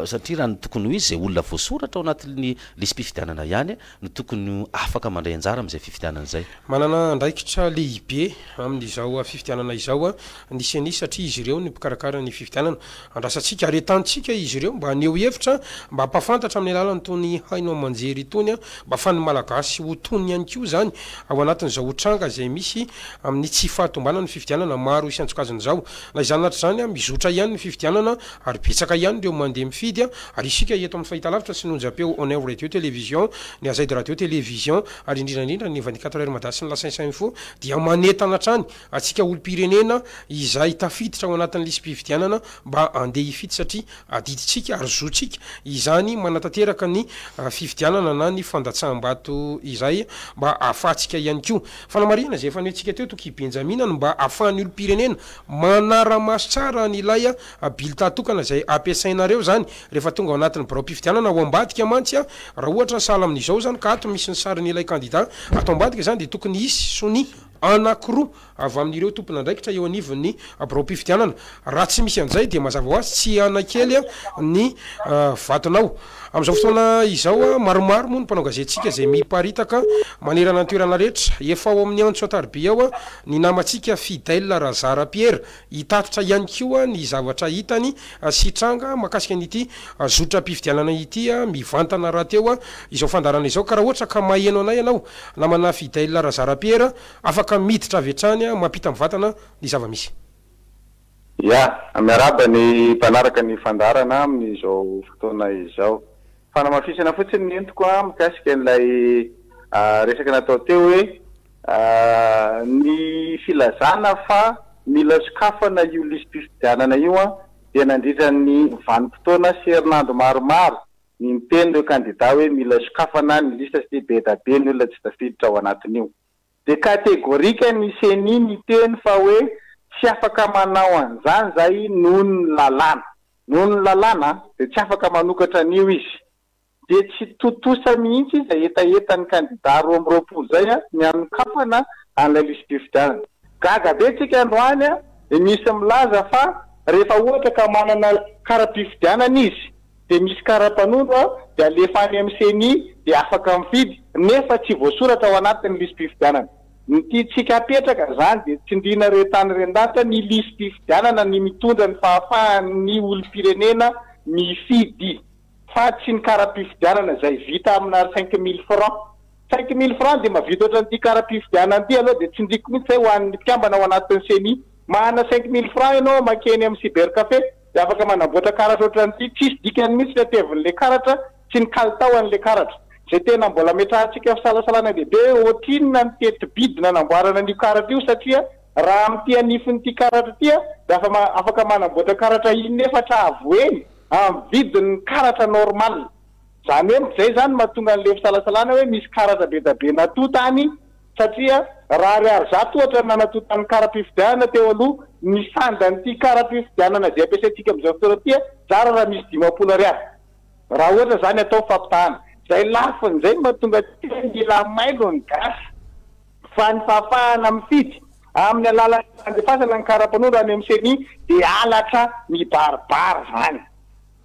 Speaker 3: satria raha ny tokony ho izy zay olona voasoratra ao anatin'ny lisy mpifidianana ihany no tokony afaka mandray anjara amin'izay fifidianana zay.
Speaker 1: Manana andraikitra lehibe amin'izao fifidianana izao ny CENI satria izy ireo ny mpikarakara ny fifidianana andrasantsika aretantsika izy ireo mba aneo hevitra mba hampafantatra amin'ny alalan'ny tony hainao manjery itony mba afahany malagasy ho tony ihany koa zany ao anatin'izao tranga zay misy amin'ny tsy fahatombanana ny fifidianana maro isantsokazany zao na izany natra zany mizotra ihany ny fifidianana ary betsaka ihany ireo mandeha mifidy ary isika eto amin'ny fahitalavitra sy nonjapeo Honor Radio Télévision ny AZ Radio Télévision ary indrindra ny 24 heures madasy ny La Chasse Info dia manetana trany atsika olo-pirenena izay tafiditra ao anatin'ny lisy mpifidianana mba andeha hifidy satria adiditsika ary zotsika izany manatanteraka ny fifidianana na ny fandatsaham-bato izay mba ahafahantsika ihany koa fanamarihana zay efa netsika teo Toky Benjamina mba ahafahan'ny olo-pirenena manara-maso tsara ny ilay bilta tokana zay ampiasainareo zany rehefa tonga ao anatin'ny biro-pifidianana ao ambadika mantsy raha ohatra sahala amin'izao zany ka ato misy ny sarin'ny ilay candidat atao ambadika zany dia tokony isy sony anankiroa avy amin'ireo tompona andraikitra eo anivon'ny biro-pifidianana raha tsy misy an'izay dia mazava ho azy tsy anakely ny vatonao amin'izao fotoana izao maromaro moa ny mpanao gazetitsika zay miparitaka manerana toerana rehetra efa ao amin'ny Antsoatarby ao ny namatsika Fidèle Razarapiera hitatitra ihany koa ny zavatra hitany sitranga makasika an'ity zotra-pifidianana ity mivantana raha teo izao fandarana izao ka raha ohatra ka maheno anay ianao namana Fidèle Razarapiera afaka miditra avetrany mampita mivatana ny zava-misy.
Speaker 21: Ya, miaraba ny mpanaraka ny fandarana amin'izao fotoana izao. Fanamafisana fotsiny ny entiko mikasika an'ilay resaka natao teo hoe ny filazana fa mila sokafana io lisy mpifidianana io dia nandritra ny vanim-potoana sy herinandro maromaro ny miteny ireo kandidat hoe mila sokafana ny lista sy be da be ny olona tsy tafiditra ao anatin'io. Dia kategorika ny CENI ny teny fa hoe tsy afaka manao an'izany zay noho ny lalàna. Noho ny lalàna dia tsy afaka manokatra an'io izy. Dia tsy totosa mihitsy izay etaetan'ny kandidat roa amby roapolo zay ny anokafana an'ilay lisy mpifidianana. Gaga be tsika androany dia misy milaza fa rehefa ohatra ka manana kara-pifidianana izy dia misy kara-panondro dia alefa any amin'ny CENI dia afaka mifidy nefa tsy voasoratra ao anatin'ny lisy mpifidianana. Ny tiantsika apetraka zany dia tsindriana retany rendatra ny lisy mpifidianana ny mitondra ny fahafahan'ny olo-pirenena mifidy fa tsy ny kara-pifidianana zay vita amina 5 000 francs. 5 000 francs dia mavita ohatran'ity kara-pifidianana ity aloha dia tsindriko mihitsy zay ho an'ny mpikambana ao anatin'ny CENI. Mahana 5 000 francs ianao makeny amin'ny cybercafé dia afaka manamboatra karatra ohatran'ity tsisy dikany mihitsy fiatevin'le karatra sy ny kalitao an'le karatra. Zay tena mbola metrahantsika fisalasalana lehibe ohatrinona ny teti-bidina namboarana ny karatra io satria raha amin'ity anifin'ity karatra ity dia afaka manamboatra karatra inefatra avoeny amin'ny vidin'ny karatra normal. zany hoe zay zany mahatonga an'le fisalasalana hoe misy karazabe natotany satria raha ry arizato ohatra nanatotany kara-pifidianana teo aloha ny sandanyity kara-pifidianana zay ampiasaitsika amin'izao fotoana ty zara raha misy 50 ariary raha ohatra zany atao fampitahana zay lafin'izay mahatonga mila mailo ny gasy fa ny fahafahana mifidy amin'ny alala andefasana ny kara-panondro any amin'ny seni dia alatra mibaribary zany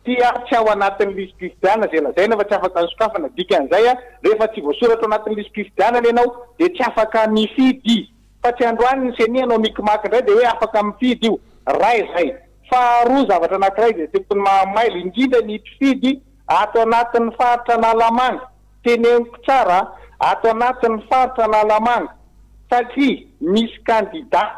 Speaker 21: tia tsy ao anatin'ny lisy-pifidianana zay lazaina fa tsy afaka nisokafana dikan'izay rehefa tsy voasoratra anatin'ny lisy-pifidianana ianao dia tsy afaka mifidy fa tsy androany ny seni anao mikimaky indray dia hoe afaka mifidy io ray zay faharoa zavatra anankiray zay tokony mahamailo indrindra ny mpifidy ato anatin'ny faritra Analamanga teneniko tsara ato anatin'ny faritra Analamanga satria misy kandida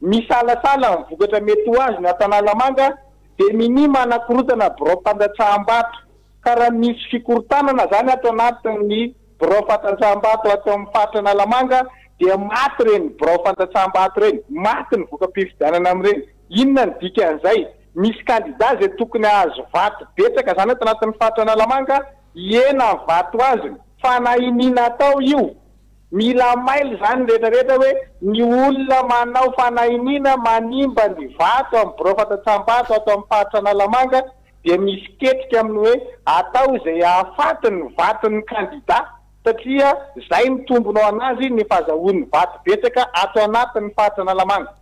Speaker 21: misalasala mivokatra mety ho azy ny ato Analamanga dia minima anakorotana birao fandatsaham-bato ka raha misy fikorotanana zany ato anatin'ny birao fandatsaham-bato ato amin'ny faritra Analamanga dia maty reny birao fandatsaham-bato reny maty ny voka-pifidianana amin'ireny inona ny dikan'izay misy kandida zay tokony azo vato betsaka zany ato anatin'ny faritra Analamanga iena vato azy fa nahinina atao io mila mailo zany rehetrarehetra hoe ny olona manao fanahinina manimba ny vato amin'ny birao fandatsaham-bato ato amin'ny faritra Analamanga dia misy ketrika amin'ny hoe atao izay ahafatiny ny vaton'ny kandida satria zay mitombonao anazy ny fahazahoan'ny vato betsaka ato anatin'ny faritra Analamanga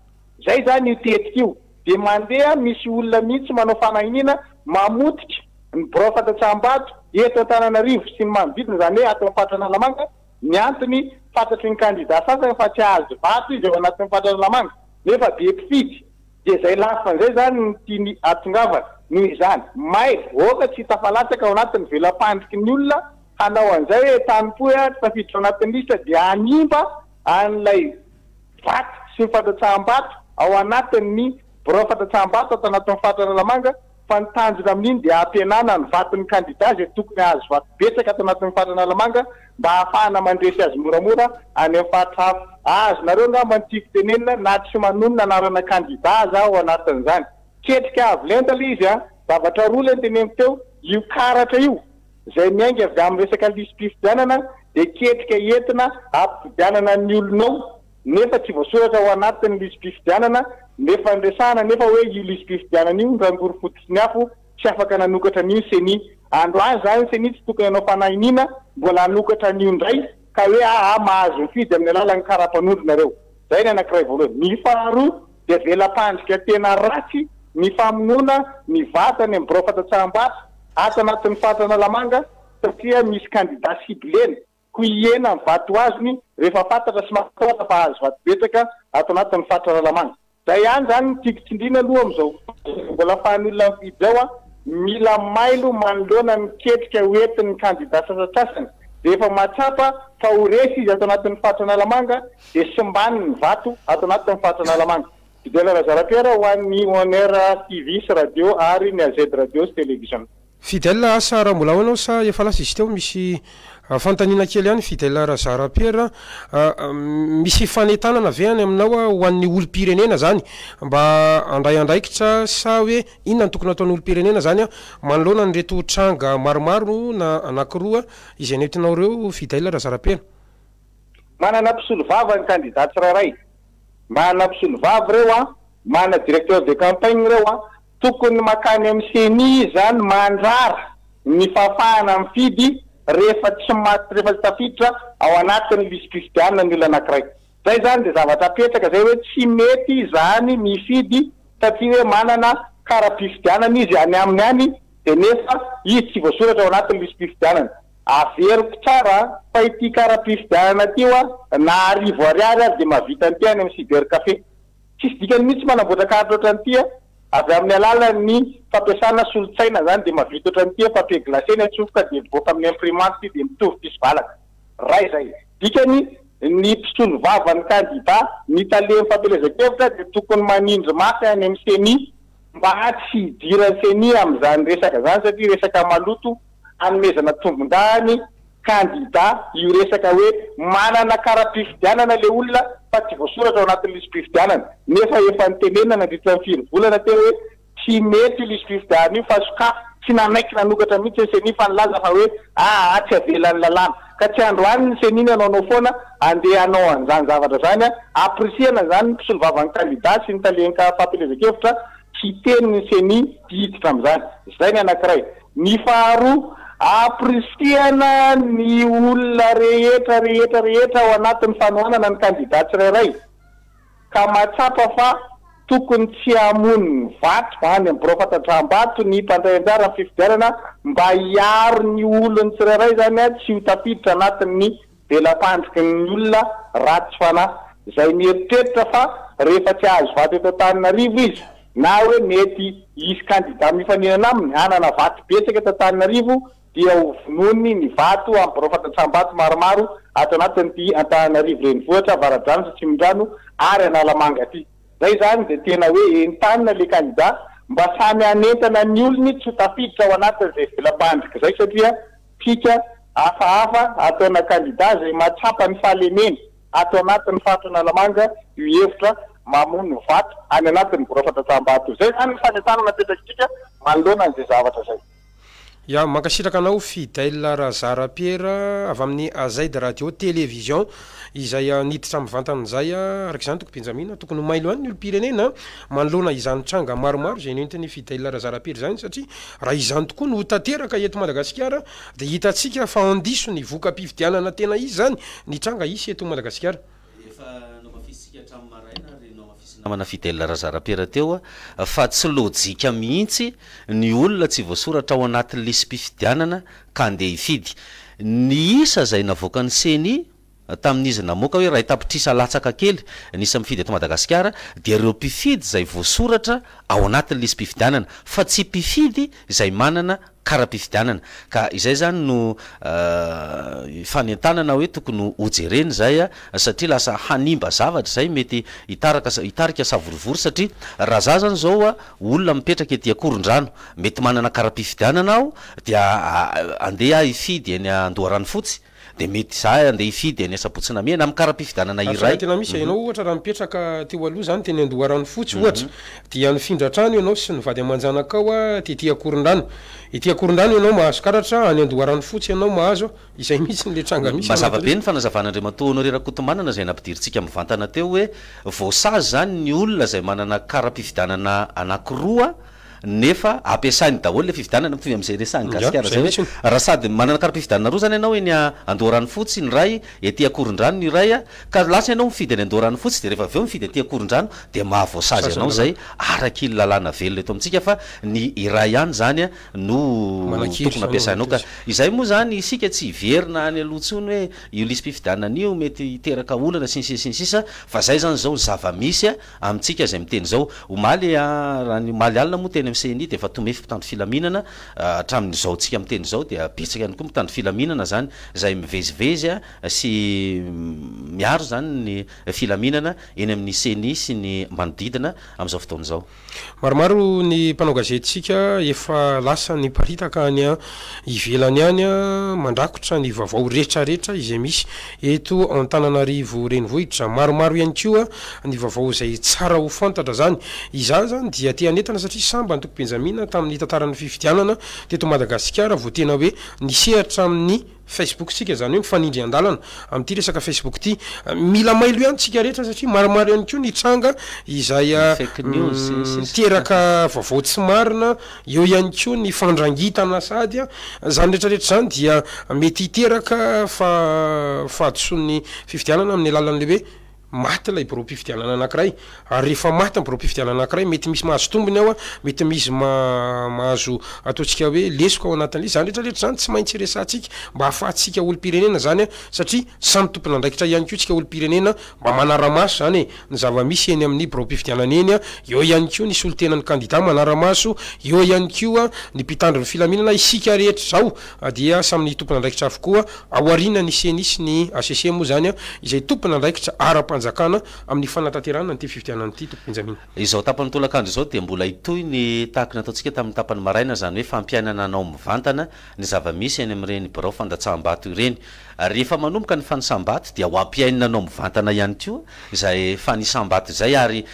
Speaker 21: zay zany io tetika io dia mandeha misy olona mihitsy manao fanahinina mamotika ny birao fandatsaham-bato eto Antananarivo sy ny manodidina zany hoe ato amin'ny faritra Analamanga ny antony fantatry ny kandida sasany fa tsy azo vato izy ao anatin'ny faritra Analamanga nefa be mpifidy dia zay lafan'izay zany ny tiany atongavana noho izany mailo oka tsy tafalatsaka ao anatin'ny velam-pandriky ny olona hanao an'izay hoe tanipoy tafiditra ao anatin'ny lisitra dia hanimba an'ilay vato sy ny fandatsaham-bato ao anatin'ny birao fandatsaham-bato ato anatin'ny faritra Analamanga fa ny tanjona amin'iny dia ampianana ny vaton'ny kandida zay tokony azo vato betsaka ato anatin'ny faritra Analamanga mba ahafahana mandresy azy moramora any amin'ny faritra hafa azo nareo ngamba ny tiako tenenina na tsy manonona anarana kandida za ao anatin'izany ketrika avy lentala izy zavatra roa le teneniko teo io karatra io zay miainga avy amin'ny resaka lisy-pifidianana dia ketrika entina ampifidianana ny olonao nefa tsy voasoratra ao anatin'ny lisy-pifidianana nefa ndresana nefa hoe io lisy-pifidianana io rangory fototsy ny afo tsy afaka nanokatra an'io seni androany zany seni tsy tokony anao fanahinina mbola hanokatra an'io indray ka hoe mahazo mifidy amin'ny alalan'ny kara-panondro nareo zay ny anankiray voalohany ny faharoa dia velam-pandrika tena ratsy ny famonoana ny vatany amin'ny birao fandatsaham-bato ato anatin'ny faritra Analamanga satria misy kandida siblena ko iena ny vato azony rehefa fantatra sy mahataota fa azo vato betsaka ato anatin'ny faritra Analamanga zay ihany zany ny tiako tsindriana aloha amin'izao mbola fahan'olona mifidy zao mila mailo manoloana miketrika hoentin'ny kandida sasasasany rehefa mahatsapa fa ho resy izy ato anatin'ny faritra Analamanga dia simbany ny vato ato anatin'ny faritra Analamanga Fidèle Razarapiera ho an'ny ONR TV sy radio ary ny AZ radio sy télévision.
Speaker 1: Fidèle asa raha mbola hoanao sa efa lasa izy teo misy fantanina kely ihany Fidèle Razarapiera misy fanetanana ve any aminao ho an'ny olo-pirenena zany mba andray andraikitra sa hoe inona ny tokony ataon'ny olo-pirenena zany manoloana ny reto tranga maromaro na anankiroa izay nentinao reo Fidèle Razarapiera.
Speaker 21: Manana mpisolo vava ny candidat tsirairay mana mpisolo vava reo mana directeur de campagne reo tokony makany amin'ny CENI zany mandrara ny fafahana mifidy rehefa tsy maty rehefa tsy tafiditra ao anatin'ny lisy-pifidianana ny olona anankiray zay zany dia zavatra apetraka zay hoe tsy mety zany mifidy satria hoe manana kara-pifidianana izy any aminy any dia nefa izy tsy voasoratra ao anatin'ny lisy-pifidianana averiko tsara fa ity kara-pifidianana ty na arivo ariary azy dia mahavita an'ity any amin'ny cyber café tsisy dikany mihitsy manamboatra karatra ohatran'ity avy amin'ny alalan'ny fampiasana solotsaina zany dia mahavita ohatran'ity papier glacé ny atsofoka dia miboaka amin'ny imprimante dia mitovy tisy valaka ray zay dikany ny mpisolo vava ny candidat ny talehy fampielezan-kevitra dia tokony manindry mafy any amin'ny CENI mba tsy hidiran'ny CENI amin'izany resaka zany satria resaka maloto anomezana tombon-dany candidat io resaka hoe manana kara-pifidianana le olona fa tsy voasoratra ao anatin'ny lisy-pifidianana nefa efa nitenenana nandritra ny firy volana teo hoe tsy mety lisy-pifidianana io fa sokafo tsy nanaiky nanokatra mihitsy seni fa nilaza fa hoe tsy avelan'ny lalàna ka tsy androany ny seniny anaonao foana andeha anao an'izany zavatra zany aprisiana zany ny mpisolovavany candidat sy ny talenka fampelezan-kevitra tsy teny ny seni hiditra am'izany zay ny anankiray ny faharoa aprisiana ny olona rehetra ao anatin'ny fanohanana ny candidat tsirairay ka matsapa fa tokony tsy amony ny vato any amin'ny Borofantatrambato ny mpandray anjara ny fifidianana mba hiaro ny olony tsirairay zany tsy ho tafiditra anatin'ny velam-pandriky ny olona ratsy fanahy zay mieritreritra fa rehefa tsy azo vato eto Antananarivo izy na hoe mety isy candidat mifaninana aminy hanana vato betsaka eto Antananarivo dia hovinony ny vato amin'ny Borofantatrambato maromaro ato anatin'ity Antananarivo renivohitra Avaradrano sy Tsimondrano ary Analamanga aty zay zany de tena hoe entanina le candidat mba samy anentana ny olony tsy tafiditra ao anatin'izay velam-pandriky zay satria tsika hafahafa ataona candidat zay matsapa ny fahalemena ato anatin'ny faritra Analamanga io hevitra mamono ny vato any anatin'ny Borofantatrambato zay zany ny fanentanana petrakitika manoloana an'izay zavatra zay.
Speaker 1: Ya mankasitraka anao Fidèle Razara Pierre avy amin'ny Azaid radio télévision izay niditra amin'ny vantan'izay araka izany toko Benjamina tokony mailo any ny olo-pirenena manoloana izany tranga maromaro izay nentiny Fidèle Razara Pierre zany satria raha izany tokoa no tanteraka eto Madagasikara dia hitantsika fa andiso ny voka-pifidianana tena izy zany ny tranga isy eto Madagasikara.
Speaker 3: Namana Fidèle Razara Pierre teo fa tsy lojika mihitsy ny olona tsy voasoratra ao anatin'ny lisam-pifidianana ka andeha hifidy ny isa zay navoaka ny seni tamin'izy namoaka hoe raha tapitrisa latsaka kely nisy mifidy eto Madagasikara dia ireo mpifidy zay voasoratra ao anatin'ny lisam-pifidianana fa tsy mpifidy zay manana kara-pifidianana ka izay zany no fanentanana hoe tokony hojereny zay satria lasa hanimba zavatra zay mety hitarika savorivory satria raha za zany zao olona mipetraka ety Akorondrano mety manana kara-pifidianana aho dia andeha hifidy eny Andoharano fotsy de mety za andeha hifidy eny Sapotsynamena amin'ny kara-pifidianana iray
Speaker 1: tena misy ianao ohatra raha mipetraka teo aloha zany teny Andoharano fotsy ohatra dia nifindra trano ianao sy nivady amanjanaka ao ty Akorondrano ity Akorondrano ianao mahazo karatra any Andoharano fotsy ianao mahazo izay misy ny le tranga misy
Speaker 3: mazava be ny fanazavan'Andriamantoa Honoré Rakotomana zay nampidirintsika mivantana teo hoe voasazy zany ny olona zay manana kara-pifidianana anankiroa nefa ampiasainy daholo le fifidianana mitovy am'izay resany gasikara zay hoe raha sady manana kara-pifidianana roa zany ianao eny Andoharano fotsy ny ray ety Akorondrano ny ray ka lasa ianao mifidy any Andoharano fotsy de rehefa aveo mifidy ety Akorondrano de mahavoasazy ianao zay araky lalàna velona eto amintsika fa ny iray ihany zany no tokony ampiasainao ka izay moa zany isika tsy hiverina any alohatsony hoe io lisam-pifidianana io mety hiteraka olana sinsisa fa zay zany zao zava-misy amintsika zay miteny zao omaly raha ny omaly alina moa teny seni de efa tomefy mpitandro filaminana hatramin'izao tsika miteny zao dia betsaka ihany koa mitandro filaminana zany zay mivezivezy sy miaro zany ny filaminana eny amin'ny seni sy ny manodidina amin'izao fotoana zao.
Speaker 1: Maromaro ny mpanao gazetitsika efa lasa ny paritaka any ivelany any mandrakotra ny vaovao rehetrarehetra izay misy eto Antananarivo renivohitra maromaro ihany koa ny vaovao zay tsara ho fantatra zany izany zany dia te anetana satria samba toko Benjamina tamin'ny tantaran'ny fifidianana teto Madagasikara vao tena hoe nisehatra amin'ny Facebook sika zany hoe mifanindry andalana amin'ity resaka Facebook ty mila mailo ihany tsika rehetra satria maromaro ihany koa ny tranga izay teraka vaovao tsy marina eo ihany koa ny fandrangitana sady zany rehetrarehetra zany dia mety hiteraka fahadisoan'ny fifidianana amin'ny alalan'le hoe maty lay boro-pifidianana anankiray ary rehefa maty ny boro-pifidianana anankiray mety misy mahazo tombony ao mety misy mahazo ataontsika hoe lesoko ao anatin'le zany rehetrarehetra zany tsy maintsy resantsika mba hahafahantsika olo-pirenena zany satria samy tompona andraikitra ihany koa tsika olo-pirenena mba manara-maso zany ny zava-misy eny amin'ny boro-pifidianana eny eo ihany koa ny solotenan'ny candidat manara-maso eo ihany koa ny mpitandro ny filaminana isika rehetra zao dia samy ny tompona andraikitra avokoa ao aoriana ny senisy ny ACC moa zany izay tompona andraikitra ara fanjakana amin'ny fanatanterahana ny fifidianana ty tompo Benjamin.
Speaker 3: Izao tapany tolakandro izao dia mbola itoy ny tahaka nataontsika tamin'ny tapany maraina zany hoe fampiainana anao mivantana ny zava-misy any amin'ireny birao fandatsaham-bato ireny. Rehefa manomboka ny fanisam-bato dia ho ampiainana anao mivantana ihany koa izay fanisam-bato izay ary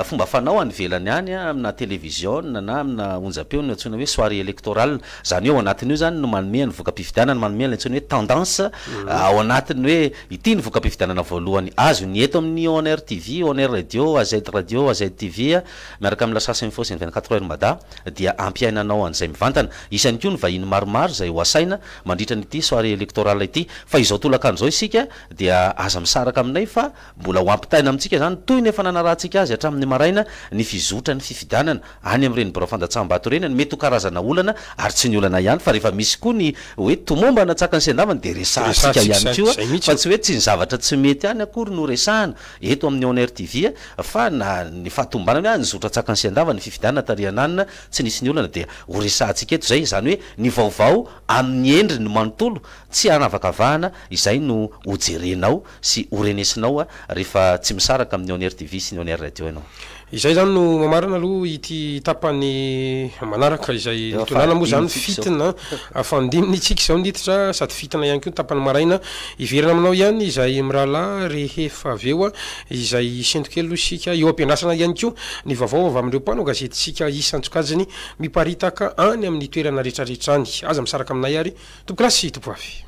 Speaker 3: fomba fanao any velany any amina télévision na amina onjam-peo ny antsoina hoe soirée électorale zany hoe ao anatin'io zany no manome ny voka-pifidianana manome ny antsoina hoe tendance ao anatiny hoe ity ny voka-pifidianana voalohany azo ny eto amin'ny On Air TV, On Air Radio, AZ Radio, AZ TV miaraka amin'ny lasasa info sy 24 heures mada dia ampiainanao an'izay mivantana. Isany koa ny vahiny maromaro izay ho asaina mandritra n'ity soirée électorale ity. Fa izao tolakandro zao isika dia aza misaraka aminay fa mbola ho ampitaina amintsika zany toy ny efa nanarahantsika azy hatramin'ny maraina ny fizotra ny fifidianana any amin'ireny birao fandatsaham-bato ireny mety ho karazana olana ary tsy ny olana ihany fa rehefa misy koa ny hoe tomomba natsaka ny sendavany dia resahantsika ihany koa fa tsy hoe tsy ny zavatra tsy mety any akory no resahana eto amin'ny On Air TV fa na ny fahatombanana ny zotra tsaka ny sendavany fifidianana tariananina tsy nisy ny olana dia ho resahantsika eto zay zany hoe ny vaovao amin'ny endriny manontolo tsy anavakavahana izay no hojerenao sy horenesinao rehefa tsy misaraka amin'ny On Air TV sy ny On Air Radio ianao.
Speaker 1: Izay zany no mamarina aloha ity tapany manaraka izay tonana moa zany fitina fandiminy tsika izao niditra sady fitina ihany koa tapany maraina iverana aminao ihany izay mirala rehefa avy eo izay sentokely aloha sika eo ampiandrasana ihany koa ny vaovao avy amin'ireo mpano gazetitsika isantsokajiny miparitaka any amin'ny toerana rehetrarehetrany aza misaraka aminay ary tompo klasy tompo avy.